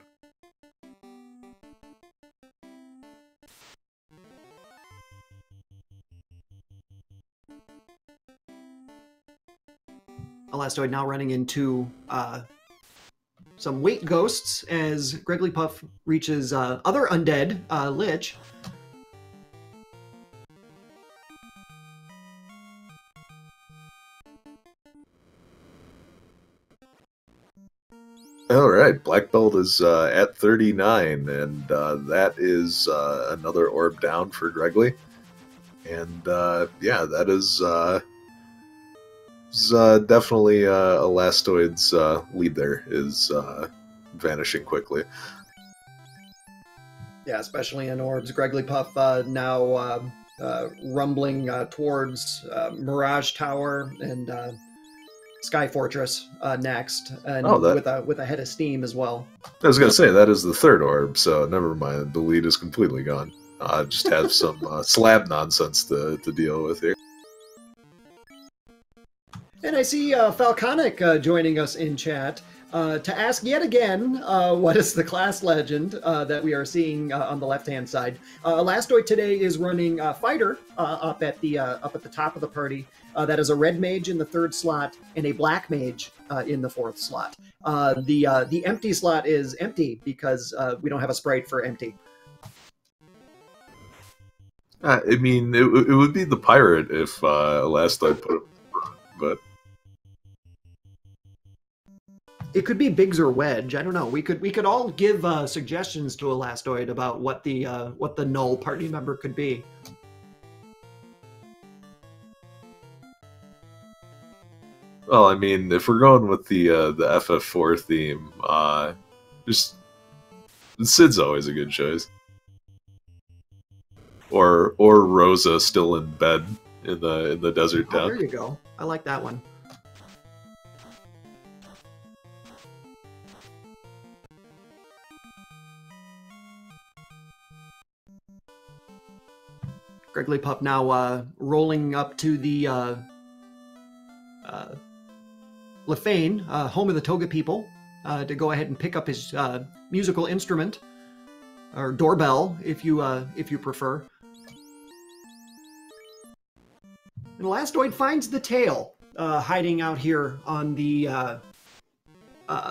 Elastoid now running into some weight ghosts as Grigglypuff reaches other undead Lich. All right, black belt is at 39, and that is another orb down for Greggly. And yeah, that is definitely Elastoid's lead there is vanishing quickly. Yeah, especially in orbs. Grigglypuff now rumbling towards Mirage Tower and Sky Fortress next, and with a head of steam as well. I was gonna say that is the third orb, so never mind. The lead is completely gone. Just have some slab nonsense to deal with here. And I see Falconic joining us in chat to ask yet again what is the class legend that we are seeing on the left-hand side. Elastoid today is running Fighter up at the top of the party. That is a red mage in the 3rd slot and a black mage in the 4th slot. The empty slot is empty because we don't have a sprite for empty. I mean, it would be the pirate if Elastoid put it, but. It could be Biggs or Wedge. I don't know. We could all give suggestions to Elastoid about what the null party member could be. Well, I mean, if we're going with the FF4 theme, just Sid's always a good choice. Or Rosa still in bed in the desert town. There you go. I like that one. Grigglypuff now rolling up to the Lefane, home of the Toga people, to go ahead and pick up his musical instrument, or doorbell, if you prefer. And Elastoid finds the tail hiding out here on the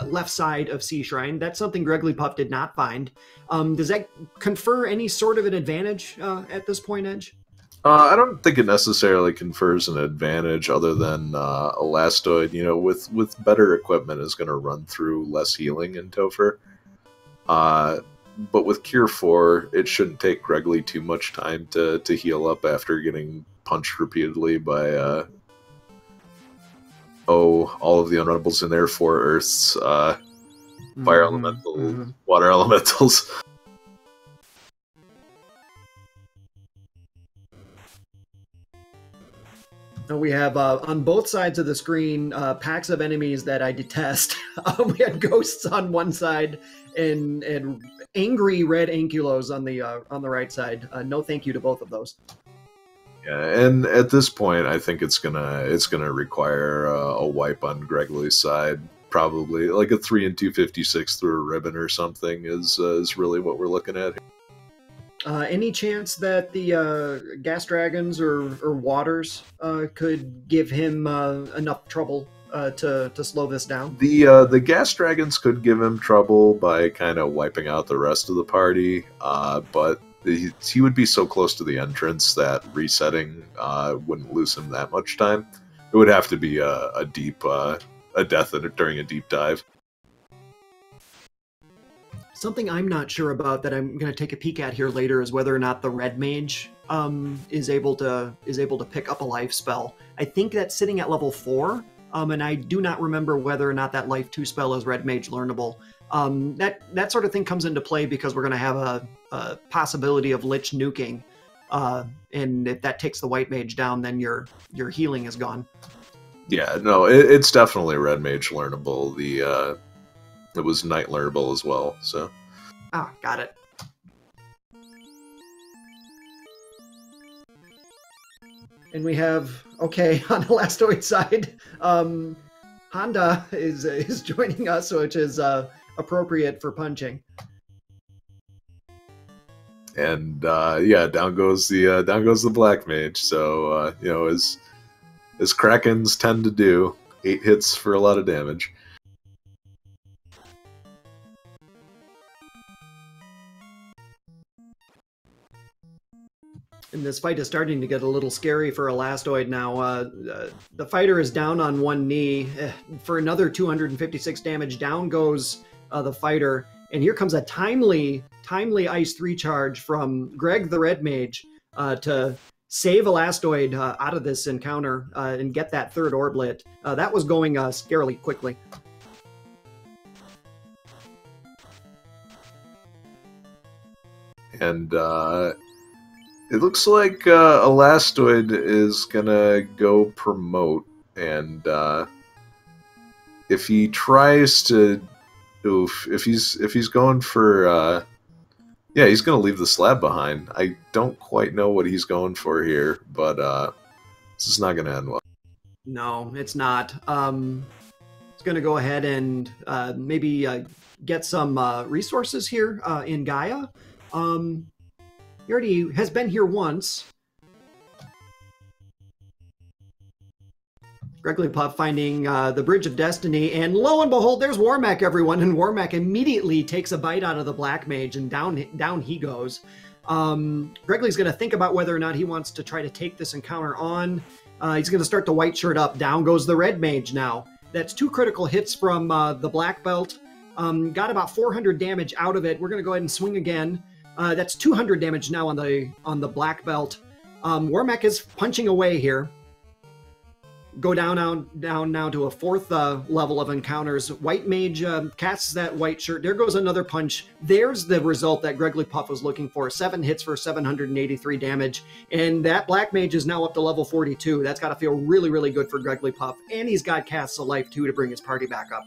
left side of Sea Shrine. That's something Grigglypuff did not find. Does that confer any sort of an advantage at this point, Edge? I don't think it necessarily confers an advantage other than Elastoid, you know, with better equipment is going to run through less healing in Topher. But with Cure 4, it shouldn't take Greggly too much time to heal up after getting punched repeatedly by all of the unrunnables in there, 4 Earths, Fire Elemental, Water Elementals. And we have on both sides of the screen packs of enemies that I detest. We had ghosts on one side and angry red ankylos on the right side. No thank you to both of those. Yeah, and at this point, I think it's gonna require a wipe on Gregley's side. Probably like a 3 and 256 through a ribbon or something is really what we're looking at here. Any chance that the gas dragons or waters could give him enough trouble to slow this down? The gas dragons could give him trouble by kind of wiping out the rest of the party, but he would be so close to the entrance that resetting wouldn't lose him that much time. It would have to be a death during a deep dive. Something I'm not sure about that I'm going to take a peek at here later is whether or not the red mage is able to pick up a life spell. I think that's sitting at level 4, and I do not remember whether or not that life 2 spell is red mage learnable. That sort of thing comes into play because we're going to have a possibility of lich nuking, and if that takes the white mage down, then your healing is gone. Yeah, no, it's definitely red mage learnable. It was night learnable as well, so. Ah, got it. And we have, okay, on the Elastoid side, Honda is joining us, which is appropriate for punching. And yeah, down goes the black mage. So you know, as Krakens tend to do, 8 hits for a lot of damage. And this fight is starting to get a little scary for Elastoid now. The fighter is down on one knee. For another 256 damage, down goes the fighter. And here comes a timely Ice 3 charge from Greg the Red Mage to save Elastoid out of this encounter and get that third orblet. That was going scarily quickly. And it looks like Elastoid is gonna go promote, and if he tries to, if he's going for, yeah, he's gonna leave the slab behind. I don't quite know what he's going for here, but this is not gonna end well. No, it's not. It's gonna go ahead and maybe get some resources here in Gaia. He already has been here once. Gregglypuff finding the Bridge of Destiny, and lo and behold, there's Warmac, everyone, and Warmac immediately takes a bite out of the Black Mage, and down he goes. Greggly's going to think about whether or not he wants to try to take this encounter on. He's going to start the white shirt up. Down goes the Red Mage now. That's 2 critical hits from the Black Belt. Got about 400 damage out of it. We're going to go ahead and swing again. That's 200 damage now on the Black Belt. Warmac is punching away here. Go down now to a 4th level of encounters. White Mage casts that white shirt. There goes another punch. There's the result that Gregglypuff was looking for. 7 hits for 783 damage. And that Black Mage is now up to level 42. That's got to feel really, really good for Gregglypuff. And he's got casts of life too to bring his party back up.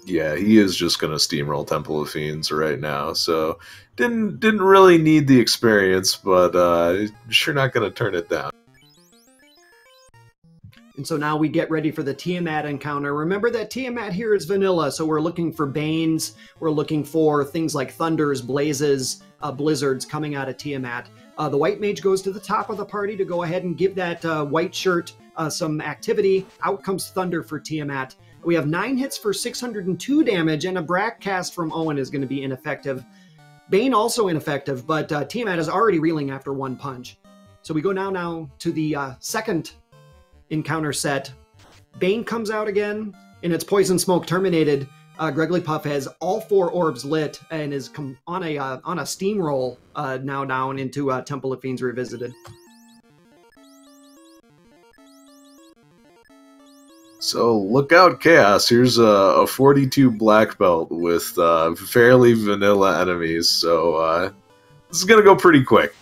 Yeah, he is just going to steamroll Temple of Fiends right now, so didn't really need the experience, but sure not going to turn it down. And so now we get ready for the Tiamat encounter. Remember that Tiamat here is vanilla, so we're looking for Banes, we're looking for things like Thunders, Blazes, Blizzards coming out of Tiamat. The White Mage goes to the top of the party to go ahead and give that white shirt some activity. Out comes Thunder for Tiamat. We have 9 hits for 602 damage, and a Brack cast from Owen is going to be ineffective. Bane also ineffective, but Tiamat is already reeling after 1 punch. So we go now to the second encounter set. Bane comes out again, and it's Poison Smoke terminated. Gregglypuff has all 4 orbs lit and is on a steamroll now down into Temple of Fiends Revisited. So look out, Chaos. Here's a 42 black belt with fairly vanilla enemies. So this is gonna go pretty quick.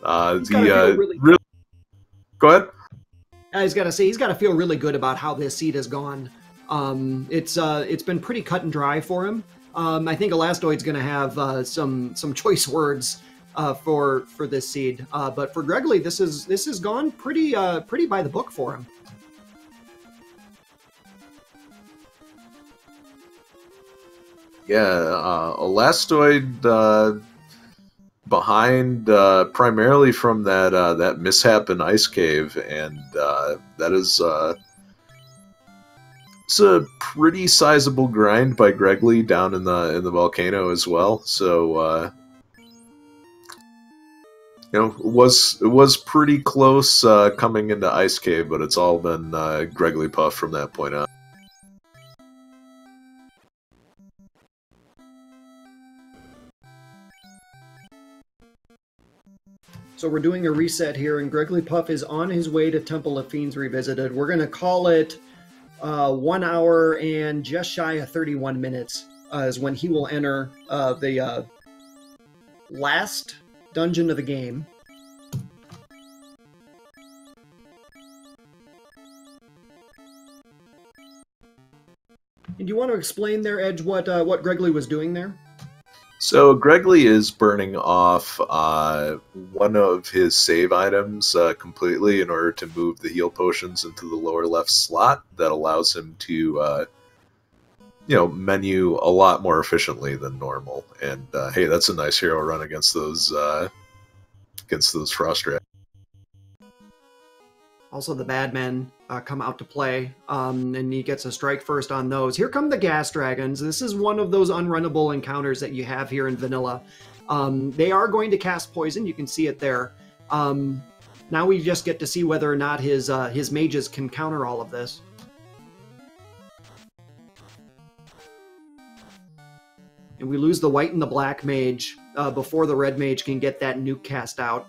Really... Go ahead. He's got to say, he's got to feel really good about how this seed has gone. It's been pretty cut and dry for him. I think Elastoid's going to have some choice words for this seed. But for Gregley, this has gone pretty by the book for him. Yeah, Elastoid behind primarily from that mishap in Ice Cave, and that is it's a pretty sizable grind by Gregley down in the volcano as well. So you know, it was pretty close coming into Ice Cave, but it's all been Gregley Puff from that point on. So we're doing a reset here, and Gregley Puff is on his way to Temple of Fiends Revisited. We're going to call it 1 hour and just shy of 31 minutes is when he will enter the last dungeon of the game. And do you want to explain there, Edge, what Gregley was doing there? So Gregley is burning off one of his save items completely in order to move the heal potions into the lower left slot. That allows him to, menu a lot more efficiently than normal. And hey, that's a nice hero run against those frost dragons. Also, the bad men come out to play, and he gets a strike first on those. Here come the gas dragons. This is one of those unrunnable encounters that you have here in vanilla. They are going to cast poison. You can see it there. Now we just get to see whether or not his mages can counter all of this. And we lose the white and the black mage before the red mage can get that nuke cast out.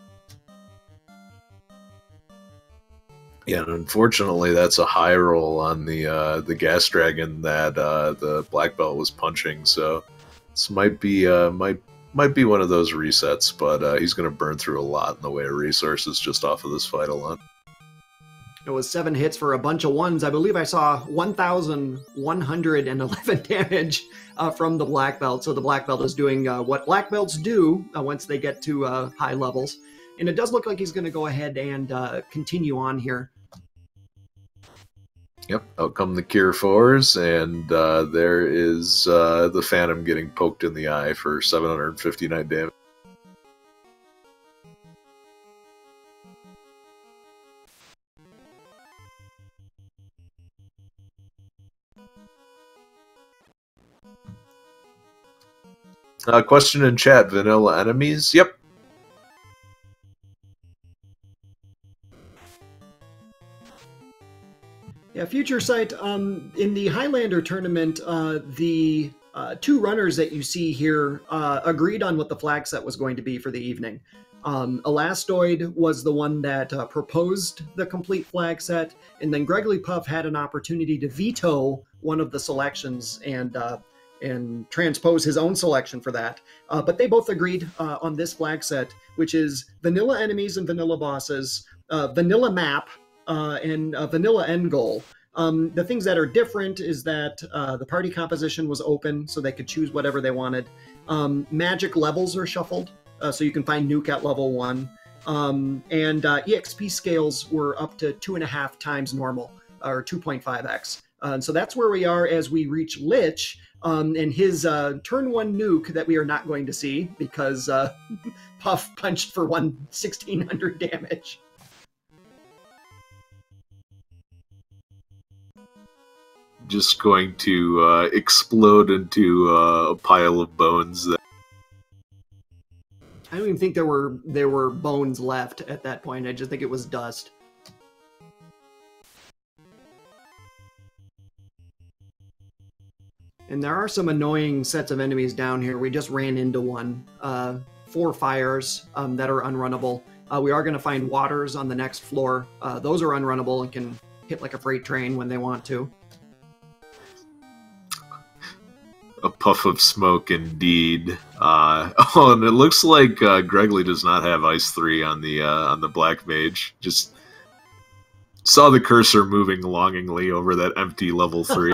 Yeah, and unfortunately, that's a high roll on the gas dragon that the black belt was punching. So this might be one of those resets, but he's going to burn through a lot in the way of resources just off of this fight alone. It was 7 hits for a bunch of ones. I believe I saw 1,111 damage from the black belt. So the black belt is doing what black belts do once they get to high levels. And it does look like he's going to go ahead and continue on here. Yep, out come the Cure 4s, and there is the Phantom getting poked in the eye for 759 damage. Question in chat, vanilla enemies? Yep. Yeah, Future Sight, in the Highlander Tournament, the 2 runners that you see here agreed on what the flag set was going to be for the evening. Elastoid was the one that proposed the complete flag set, and then Gregley Puff had an opportunity to veto one of the selections and transpose his own selection for that. But they both agreed on this flag set, which is vanilla enemies and vanilla bosses, vanilla map, and a vanilla end goal. The things that are different is that the party composition was open, so they could choose whatever they wanted. Magic levels are shuffled, so you can find nuke at level 1. And EXP scales were up to 2.5 times normal, or 2.5x. So that's where we are as we reach Lich, and his turn 1 nuke that we are not going to see because Puff punched for 1,600 damage. Just going to explode into a pile of bones. I don't even think there were bones left at that point. I just think it was dust. And there are some annoying sets of enemies down here. We just ran into one. 4 fires that are unrunnable. We are going to find waters on the next floor. Those are unrunnable and can hit like a freight train when they want to. A puff of smoke, indeed. Oh, and it looks like Gregley does not have Ice 3 on the Black Mage. Just Saw the cursor moving longingly over that empty level 3.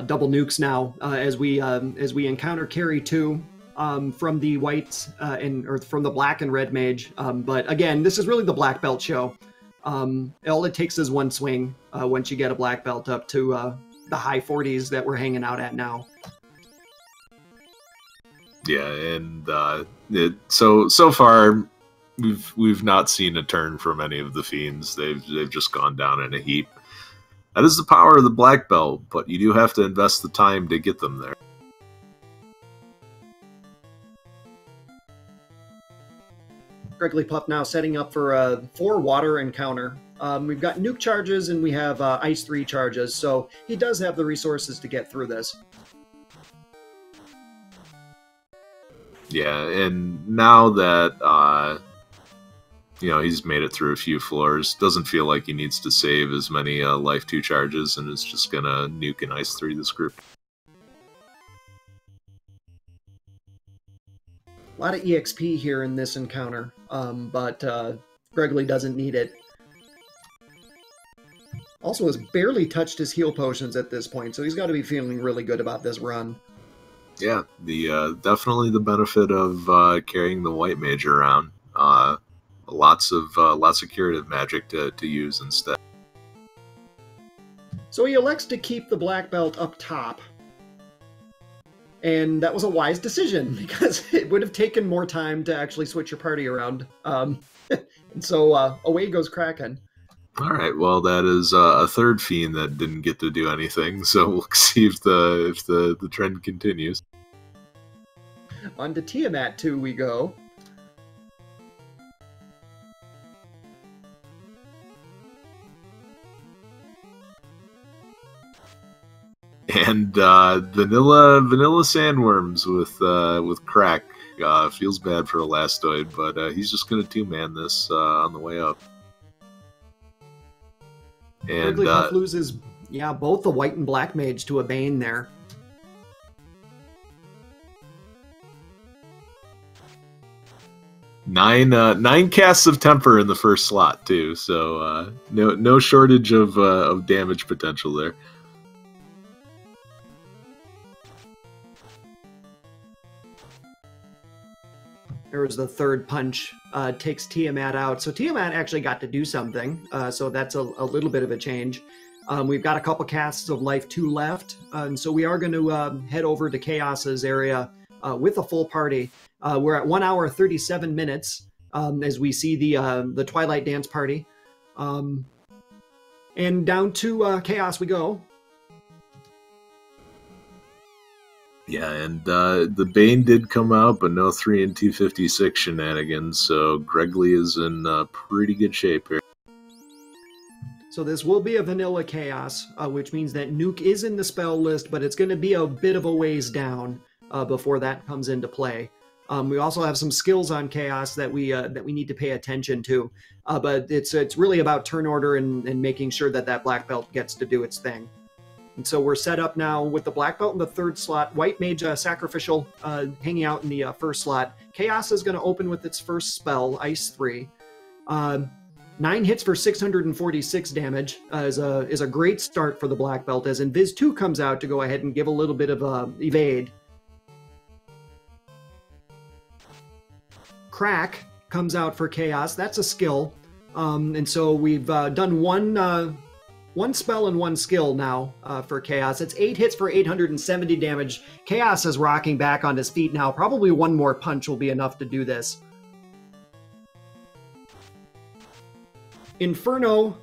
Double nukes now as we encounter carry 2 from the white or from the black and red mage. But again, this is really the black belt show. All it takes is one swing once you get a black belt up to the high 40s that we're hanging out at now. Yeah, and so far we've not seen a turn from any of the fiends. They've just gone down in a heap. That is the power of the black belt, but you do have to invest the time to get them there. Grigglypuff now setting up for a 4 water encounter. We've got nuke charges and we have ice 3 charges, so he does have the resources to get through this. Yeah, and now that he's made it through a few floors, doesn't feel like he needs to save as many life 2 charges, and is just gonna nuke and ice 3 this group. A lot of EXP here in this encounter, but Gregory doesn't need it. Also has barely touched his heal potions at this point, so he's got to be feeling really good about this run. Yeah, definitely the benefit of carrying the white mage around. Lots of curative magic to use instead. So he elects to keep the black belt up top. And that was a wise decision, because it would have taken more time to actually switch your party around. And so away goes Kraken. All right, well, that is a third fiend that didn't get to do anything, so we'll see if the trend continues. On to Tiamat 2 we go. And vanilla sandworms with crack. Feels bad for Elastoid, but he's just going to 2-man this on the way up. And Wigglypuff loses, both the white and black mage to a Bane there. Nine casts of temper in the first slot too, so no shortage of damage potential there. There was the third punch, takes Tiamat out. So Tiamat actually got to do something, so that's a little bit of a change. We've got a couple casts of life 2 left, and so we are going to head over to Chaos's area with a full party. We're at 1 hour 37 minutes as we see the Twilight Dance party. And down to Chaos we go. Yeah, and the Bane did come out, but no 3 and 256 shenanigans, so Gregory is in pretty good shape here. So this will be a vanilla Chaos, which means that Nuke is in the spell list, but it's going to be a bit of a ways down before that comes into play. We also have some skills on Chaos that we need to pay attention to, but it's really about turn order and making sure that black belt gets to do its thing. And so we're set up now with the black belt in the 3rd slot, white mage sacrificial hanging out in the 1st slot. Chaos is going to open with its first spell, Ice 3. 9 hits for 646 damage is a great start for the black belt, as Invis 2 comes out to go ahead and give a little bit of evade. Crack comes out for Chaos. That's a skill. And so we've done one spell and 1 skill now for Chaos. It's 8 hits for 870 damage. Chaos is rocking back on his feet now. Probably 1 more punch will be enough to do this. Inferno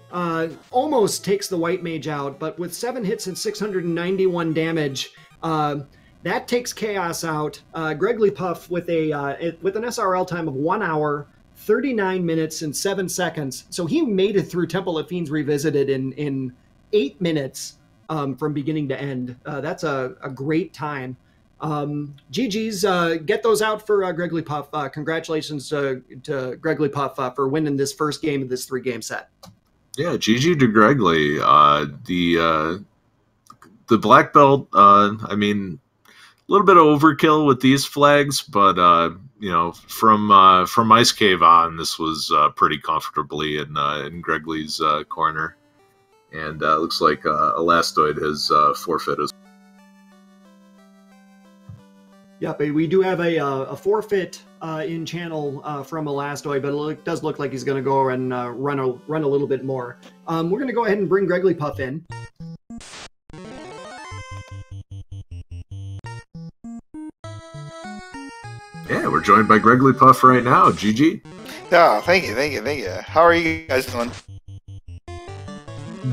almost takes the white mage out, but with 7 hits and 691 damage, that takes Chaos out. Grigglypuff with an SRL time of 1 hour, 39 minutes and 7 seconds. So he made it through Temple of Fiends Revisited in 8 minutes from beginning to end. That's a great time. GG's, get those out for Grigglypuff. Congratulations to Grigglypuff for winning this first game of this 3-game set. Yeah, GG to Gregory. The black belt, little bit of overkill with these flags, but from Ice Cave on, this was pretty comfortably in Gregley's corner, and looks like Elastoid has forfeited. Yeah, but we do have a forfeit in channel from Elastoid, but it does look like he's going to go and run a little bit more. We're going to go ahead and bring Gregly Puff in. Yeah, we're joined by Gregly Puff right now. GG. Yeah, thank you. How are you guys doing?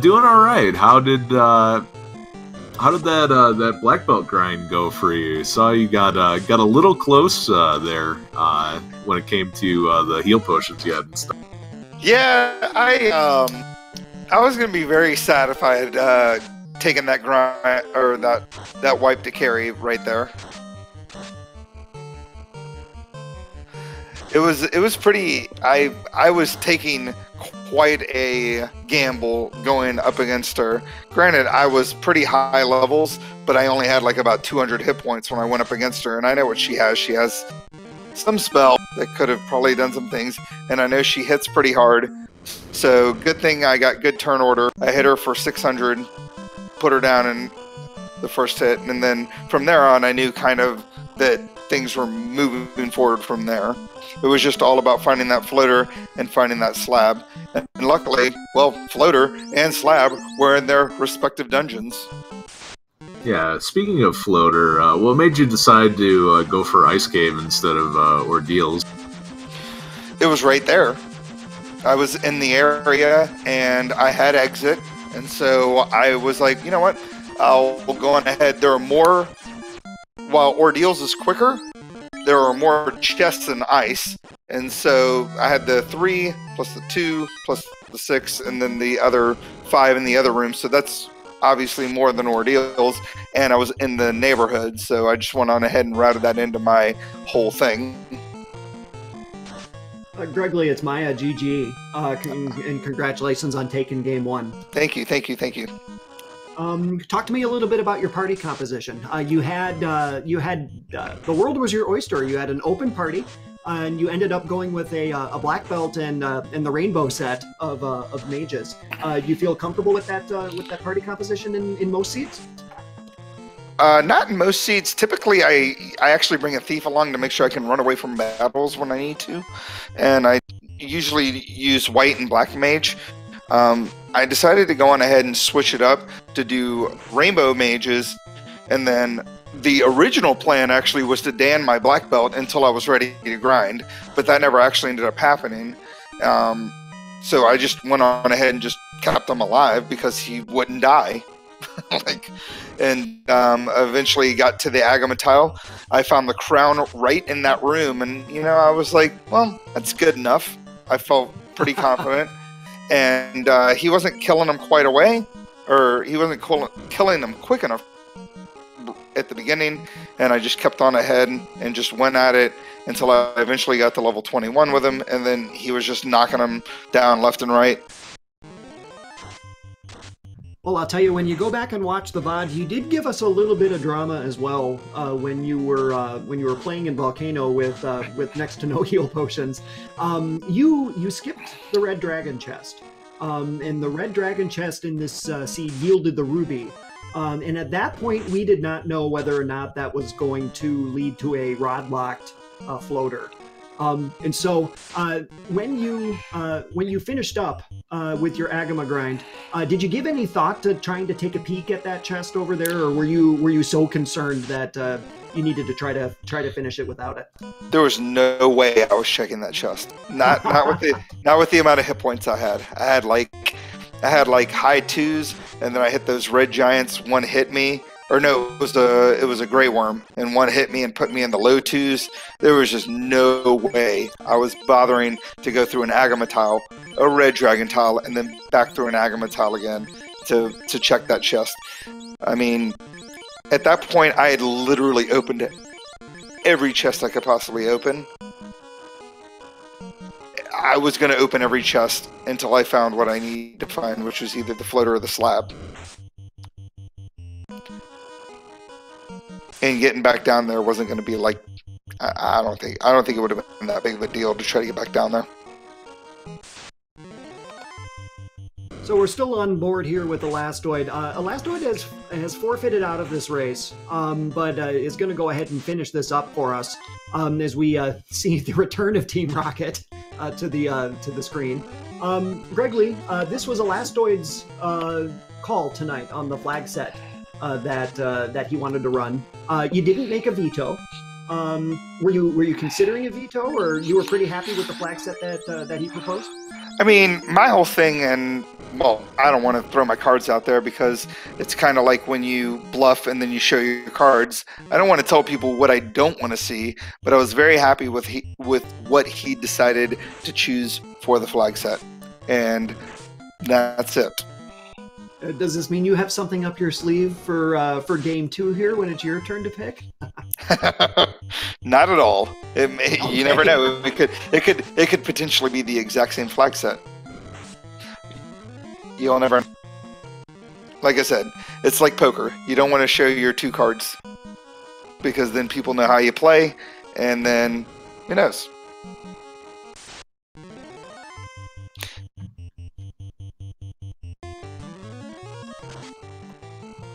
Doing all right. How did that black belt grind go for you? Saw you got a little close there when it came to the heal potions you had and stuff. Yeah, I was gonna be very sad if I had taken that grind or that wipe to carry right there. It was pretty. I was taking quite a gamble going up against her. Granted, I was pretty high levels, but I only had like about 200 hit points when I went up against her, and I know what she has. She has some spell that could have probably done some things, and I know she hits pretty hard. So good thing I got good turn order. I hit her for 600, put her down in the first hit, and then from there on, I knew kind of that things were moving forward from there. It was just all about finding that floater and finding that slab. And luckily, well, floater and slab were in their respective dungeons. Yeah, speaking of floater, what made you decide to go for Ice Cave instead of Ordeals? It was right there. I was in the area and I had exit. And so I was like, you know what? I'll go on ahead. There are more, while Ordeals is quicker, there are more chests than ice, and so I had the 3 plus the 2 plus the 6, and then the other 5 in the other room. So that's obviously more than Ordeals, and I was in the neighborhood, so I just went on ahead and routed that into my whole thing. Gregly, it's Maya. GG, and congratulations on taking game 1. Thank you. Talk to me a little bit about your party composition. You had the world was your oyster. You had an open party, and you ended up going with a black belt and the rainbow set of mages. Do you feel comfortable with that party composition in most seats? Not in most seats. Typically, I actually bring a thief along to make sure I can run away from battles when I need to, and I usually use white and black mage. I decided to go on ahead and switch it up to do rainbow mages, and then the original plan actually was to Dan my black belt until I was ready to grind, but that never actually ended up happening. So I just went on ahead and just kept him alive because he wouldn't die. Eventually got to the agama tile. I found the crown right in that room, and I was like, well, that's good enough. I felt pretty confident. And he wasn't killing them quite away, or he wasn't killing them quick enough at the beginning, and I just kept on ahead and just went at it until I eventually got to level 21 with him, and then he was just knocking them down left and right. Well, I'll tell you, when you go back and watch the VOD, you did give us a little bit of drama as well when you were playing in Volcano with next to no heal potions. You skipped the red dragon chest, and the red dragon chest in this seed yielded the ruby. And at that point, we did not know whether or not that was going to lead to a rod-locked floater. And so when you finished up with your Agama grind, did you give any thought to trying to take a peek at that chest over there, or were you so concerned that you needed to try to finish it without it? There was no way I was checking that chest. Not with the amount of hit points I had. I had like high 2s, and then I hit those red giants. One hit me. Or no, it was a Grey Worm, and one hit me and put me in the low 2s. There was just no way I was bothering to go through an Agama tile, a red dragon tile, and then back through an Agama tile again to check that chest. I mean, at that point, I had literally opened every chest I could possibly open. I was going to open every chest until I found what I needed to find, which was either the floater or the slab. and getting back down there wasn't going to be like, I don't think it would have been that big of a deal to try to get back down there. So we're still on board here with Elastoid. Elastoid has forfeited out of this race, but is going to go ahead and finish this up for us as we see the return of Team Rocket to the screen. Greg Lee, this was Elastoid's call tonight on the flag set that he wanted to run. You didn't make a veto. Were you considering a veto, or you were pretty happy with the flag set that he proposed? I mean, my whole thing, and well, I don't want to throw my cards out there because it's kind of like when you bluff and then you show your cards. I don't want to tell people what I don't want to see, but I was very happy with what he decided to choose for the flag set, and that's it. Does this mean you have something up your sleeve for game 2 here when it's your turn to pick? Not at all. You never know. It could potentially be the exact same flag set. You'll never. Like I said, it's like poker. You don't want to show your 2 cards because then people know how you play, and then who knows.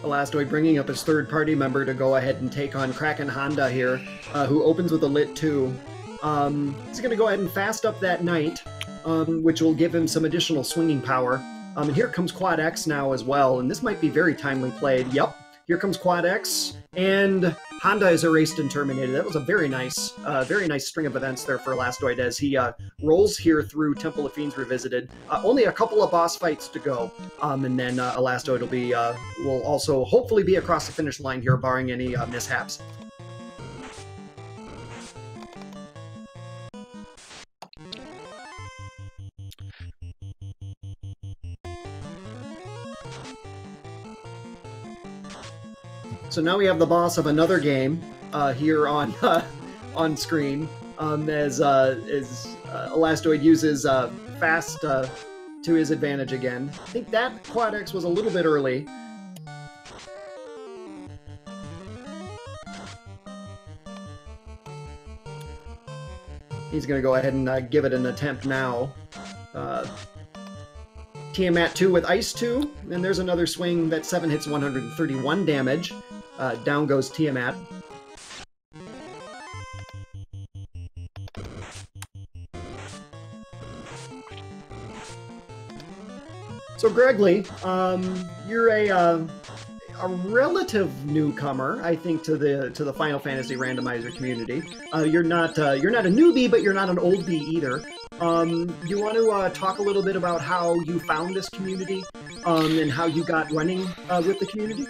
Elastoid bringing up his third party member to go ahead and take on Kraken Honda here, who opens with a lit 2. He's going to go ahead and fast up that knight, which will give him some additional swinging power. And here comes Quad X now as well, and this might be very timely played. Yep, here comes Quad X, and Honda is erased and terminated. That was a very nice string of events there for Elastoid as he rolls here through Temple of Fiends Revisited. Only a couple of boss fights to go, and then Elastoid will also hopefully be across the finish line here, barring any mishaps. So now we have the boss of another game here on screen as Elastoid uses fast to his advantage again. I think that Quad X was a little bit early. He's going to go ahead and give it an attempt now. Tiamat 2 with Ice 2, and there's another swing that 7 hits 131 damage. Down goes Tiamat. So Greg Lee, you're a relative newcomer, I think, to the Final Fantasy Randomizer community. You're not a newbie, but you're not an old bee either. You want to talk a little bit about how you found this community and how you got running with the community?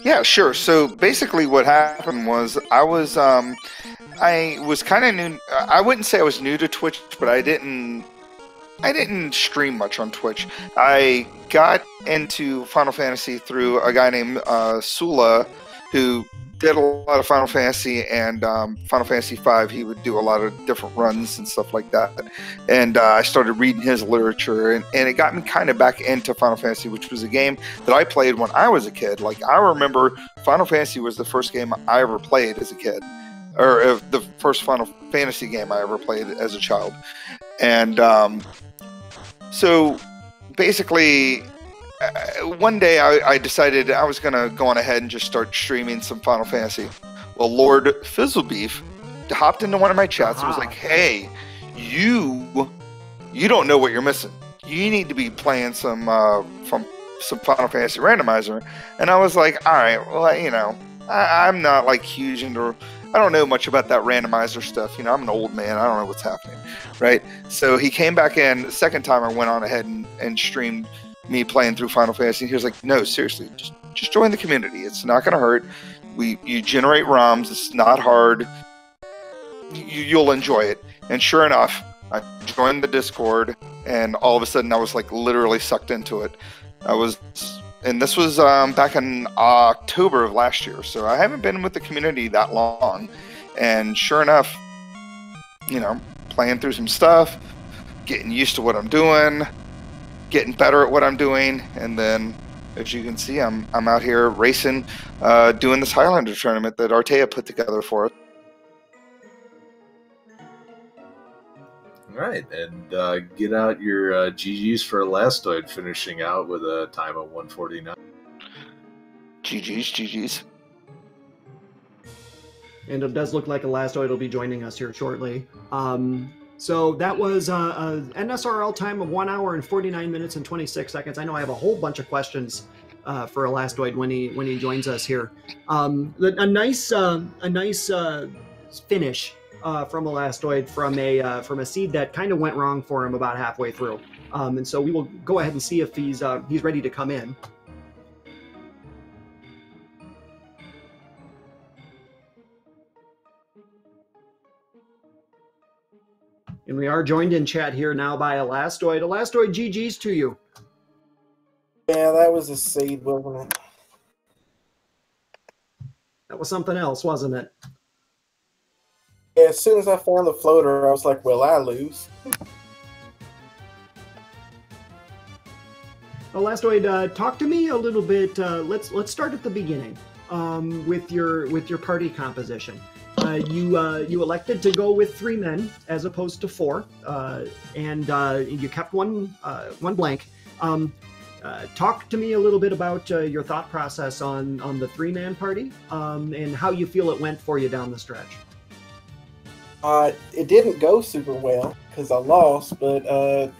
Yeah, sure. So basically what happened was I was kind of new. I wouldn't say I was new to Twitch, but I didn't stream much on Twitch. I got into Final Fantasy through a guy named Sula, who did a lot of Final Fantasy and Final Fantasy V. He would do a lot of different runs and stuff like that. And I started reading his literature, and it got me kind of back into Final Fantasy, which was a game that I played when I was a kid. Like, I remember Final Fantasy was the first game I ever played as a kid, or the first Final Fantasy game I ever played as a child. And so basically, one day I decided I was going to go on ahead and just start streaming some Final Fantasy. Well, Lord Fizzlebeef hopped into one of my chats and was like, hey, you don't know what you're missing. You need to be playing some Final Fantasy Randomizer. And I was like, all right, well, you know, I'm not like huge into... I don't know much about that randomizer stuff. You know, I'm an old man. I don't know what's happening, right? So he came back in. The second time I went on ahead and streamed me playing through Final Fantasy. He was like, no, seriously, just join the community. It's not going to hurt. You generate ROMs. It's not hard. You'll enjoy it. And sure enough, I joined the Discord, and all of a sudden I was like literally sucked into it. And this was back in October of last year, so I haven't been with the community that long. And sure enough, you know, playing through some stuff, getting used to what I'm doing, getting better at what I'm doing, and then as you can see, I'm out here racing, doing this Highlander tournament that Artea put together for us. All right, and get out your GGs for Elastoid, finishing out with a time of 1:49. GGs. And it does look like Elastoid will be joining us here shortly. So that was an NSRL time of 1 hour and 49 minutes and 26 seconds. I know I have a whole bunch of questions for Elastoid when he joins us here. A nice finish from Elastoid from a seed that kind of went wrong for him about halfway through. And so we will go ahead and see if he's ready to come in. And we are joined in chat here now by Elastoid. Elastoid, GG's to you. Yeah, that was a seed, wasn't it? That was something else, wasn't it? Yeah, as soon as I found the floater, I was like, well, I lose. Elastoid, talk to me a little bit. Let's start at the beginning with your party composition. You elected to go with 3 men as opposed to 4, and you kept one blank. Talk to me a little bit about your thought process on the 3-man party and how you feel it went for you down the stretch. It didn't go super well because I lost, but I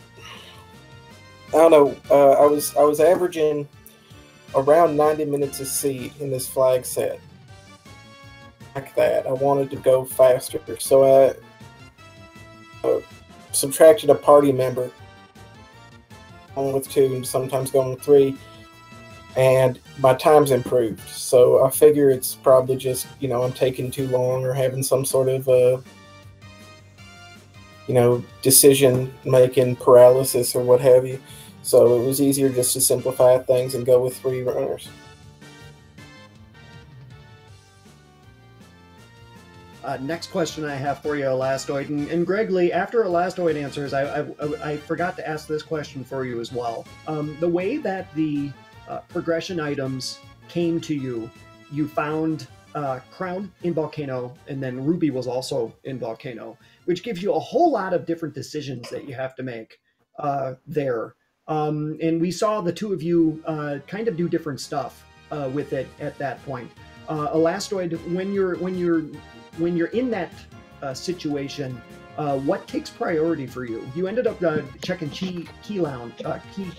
don't know. I was averaging around 90 minutes a seed in this flag set. Like that, I wanted to go faster, so I subtracted a party member, going with 2 and sometimes going with 3, and my time's improved. So I figure it's probably just, I'm taking too long or having some sort of decision making paralysis or what have you. So it was easier just to simplify things and go with 3 runners. Next question I have for you, Elastoid, and Greg Lee. After Elastoid answers, I forgot to ask this question for you as well. The way that the progression items came to you, you found Crown in Volcano, and then Ruby was also in Volcano, which gives you a whole lot of different decisions that you have to make there. And we saw the 2 of you kind of do different stuff with it at that point. Elastoid, when you're in that situation, what takes priority for you? You ended up checking key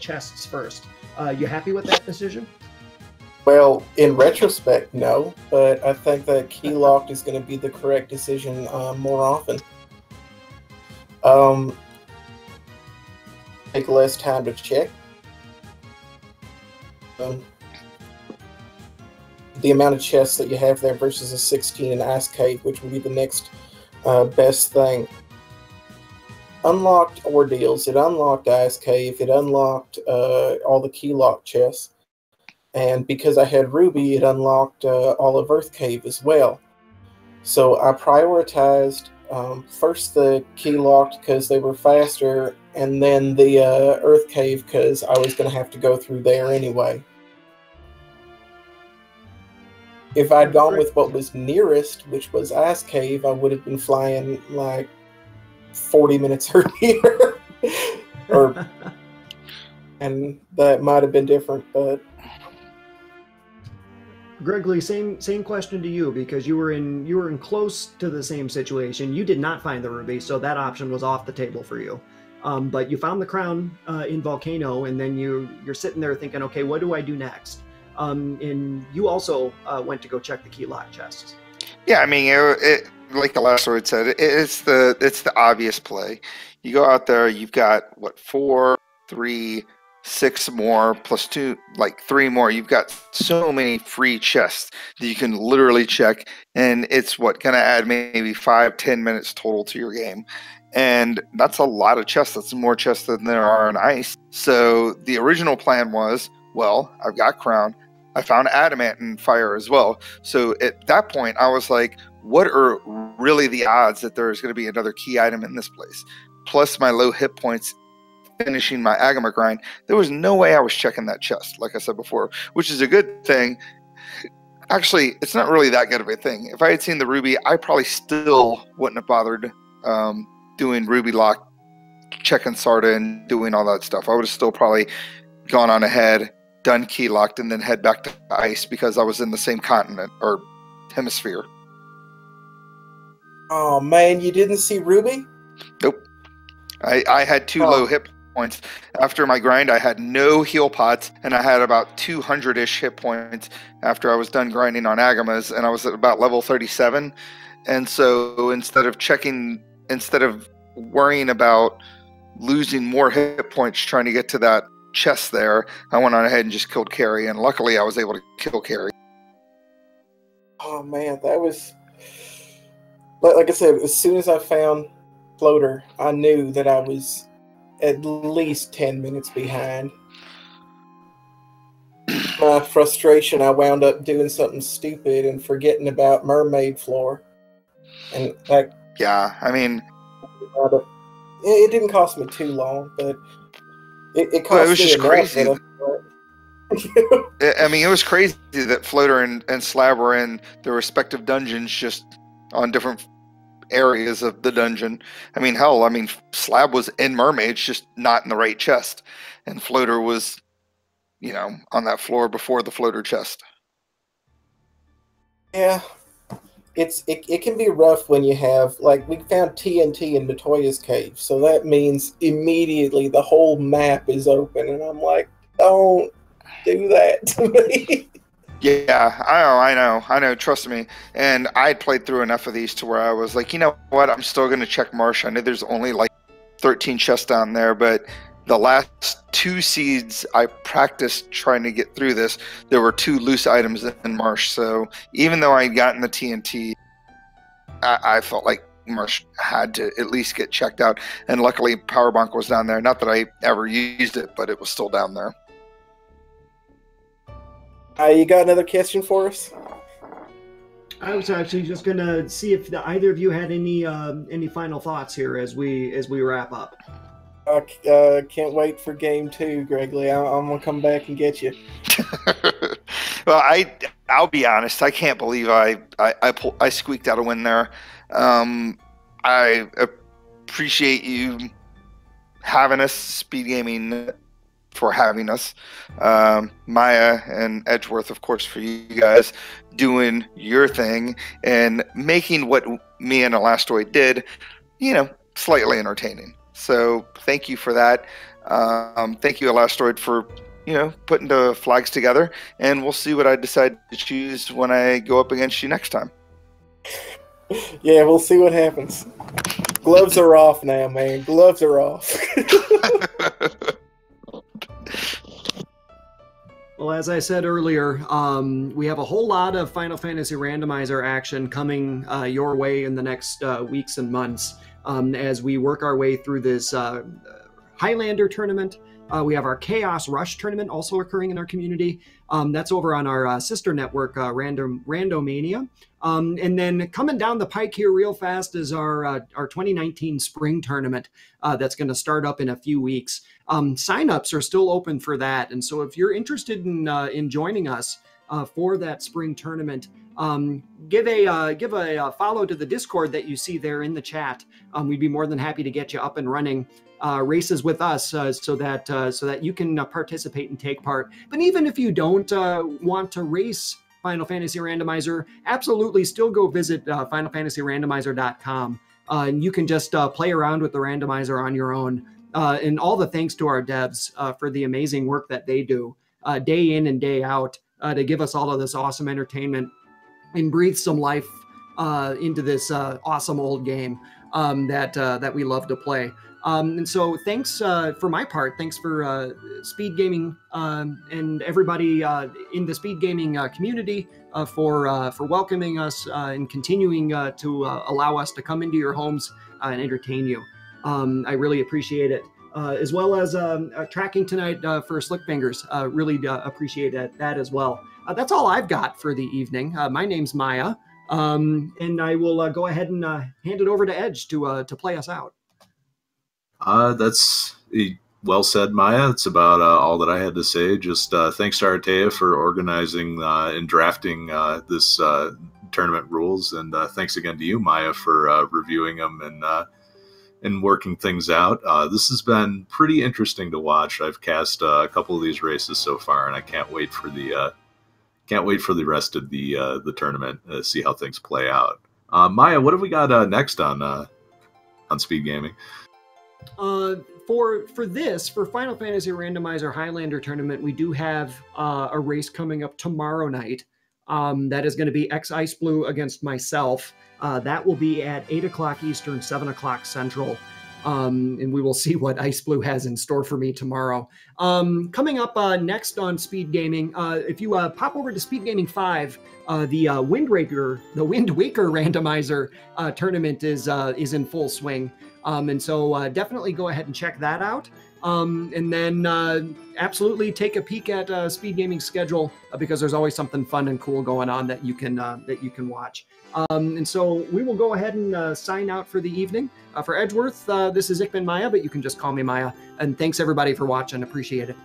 chests first. You happy with that decision? Well, in retrospect, no, but I think that key locked is going to be the correct decision more often. Take less time to check. The amount of chests that you have there versus a 16 in Ice Cave, which would be the next best thing. Unlocked ordeals. It unlocked Ice Cave. It unlocked all the key lock chests. And because I had Ruby, it unlocked all of Earth Cave as well. So I prioritized first the key locked because they were faster, and then the Earth Cave because I was going to have to go through there anyway. If I'd gone with what was nearest, which was Ice Cave, I would have been flying like 40 minutes earlier. And that might have been different, but... Gregory, same question to you, because you were in close to the same situation. You did not find the Ruby, so that option was off the table for you. But you found the Crown in Volcano, and then you're sitting there thinking, okay, what do I do next? And you also went to go check the key lock chests. Yeah, I mean, it like the Elastoid said, it's the obvious play. You go out there, you've got 4, 3, 6 more plus 2, like 3 more. You've got so many free chests that you can literally check, and it's going to add maybe 5-10 minutes total to your game. And that's a lot of chests. That's more chests than there are in Ice. So the original plan was, well, I've got Crown. I found Adamant and Fire as well. So at that point, I was like, what are really the odds that there's going to be another key item in this place? Plus my low hit points finishing my Agama grind, there was no way I was checking that chest, like I said before, which is a good thing. Actually, it's not really that good of a thing. If I had seen the ruby, I probably still wouldn't have bothered doing ruby lock, checking Sarda, and doing all that stuff. I would have still probably gone on ahead, done key locked, and then head back to ice because I was in the same continent or hemisphere. Oh man, you didn't see Ruby? Nope. I had too low hit points. After my grind, I had no heal pots, and I had about 200-ish hit points after I was done grinding on Agamas, and I was at about level 37. And so instead of worrying about losing more hit points trying to get to that chest there, I went on ahead and just killed Carrie, and luckily I was able to kill Carrie. Oh man, that was... Like I said, as soon as I found Floater, I knew that I was at least 10 minutes behind. My frustration, I wound up doing something stupid and forgetting about Mermaid Floor. And like, yeah, I mean, it didn't cost me too long, but it cost me. It was just crazy. I mean, it was crazy that Floater and Slab were in their respective dungeons, just on different areas of the dungeon. I mean, hell, Slab was in Mermaids, just not in the right chest, and Floater was, on that floor before the Floater chest. Yeah, it can be rough when you have, like, we found TNT in Matoya's cave, so that means immediately the whole map is open, and I'm like, don't do that to me. Yeah, I know. Trust me. And I'd played through enough of these to where I was like, you know what? I'm still going to check Marsh. I know there's only like 13 chests down there, but the last 2 seeds I practiced trying to get through this, there were 2 loose items in Marsh. So even though I'd gotten the TNT, I felt like Marsh had to at least get checked out. And luckily, Powerbonk was down there. Not that I ever used it, but it was still down there. You got another question for us? I was actually just gonna see if either of you had any final thoughts here as we wrap up. I can't wait for game 2, Gregley. I'm gonna come back and get you. Well, I'll be honest. I can't believe I squeaked out a win there. I appreciate you having us, Speed Gaming, for having us, Maya and Edgeworth, of course, for you guys doing your thing and making what me and Elastoid did, slightly entertaining. So thank you for that. Thank you, Elastoid, for putting the flags together, and we'll see what I decide to choose when I go up against you next time. Yeah, we'll see what happens. Gloves are off now, man. Gloves are off. Well, as I said earlier, we have a whole lot of Final Fantasy Randomizer action coming your way in the next weeks and months as we work our way through this Highlander Tournament. We have our Chaos Rush Tournament also occurring in our community. That's over on our sister network, Randomania. And then coming down the pike here real fast is our 2019 Spring Tournament that's going to start up in a few weeks. Sign-ups are still open for that. And so if you're interested in joining us for that Spring Tournament, give a follow to the Discord that you see there in the chat. We'd be more than happy to get you up and running races with us so that you can participate and take part. But even if you don't want to race Final Fantasy Randomizer, absolutely still go visit FinalFantasyRandomizer.com. And you can just play around with the randomizer on your own. And all the thanks to our devs for the amazing work that they do day in and day out to give us all of this awesome entertainment and breathe some life into this awesome old game that we love to play. And so thanks for my part. Thanks for Speed Gaming and everybody in the Speed Gaming community for welcoming us and continuing to allow us to come into your homes and entertain you. I really appreciate it. As well as tracking tonight for Slick Fingers. Really appreciate that as well. That's all I've got for the evening. My name's Maya, and I will go ahead and hand it over to Edge to play us out. well said, Maya. That's about all that I had to say. Just thanks to Artea for organizing and drafting this tournament rules, and thanks again to you, Maya, for reviewing them and working things out. This has been pretty interesting to watch. I've cast a couple of these races so far, and I can't wait for the rest of the tournament to see how things play out. Maya, what have we got next on Speed Gaming? For Final Fantasy Randomizer Highlander Tournament, we do have a race coming up tomorrow night. That is going to be Ice Blue against myself. That will be at 8 o'clock Eastern, 7 o'clock Central. And we will see what Ice Blue has in store for me tomorrow. Coming up next on Speed Gaming, if you pop over to Speed Gaming 5, the Wind Waker Randomizer tournament is in full swing. And so definitely go ahead and check that out. And then absolutely take a peek at Speed Gaming's schedule because there's always something fun and cool going on that you can watch. And so we will go ahead and sign out for the evening. For Edgeworth, this is Ikman Maya, but you can just call me Maya. And thanks everybody for watching. Appreciate it.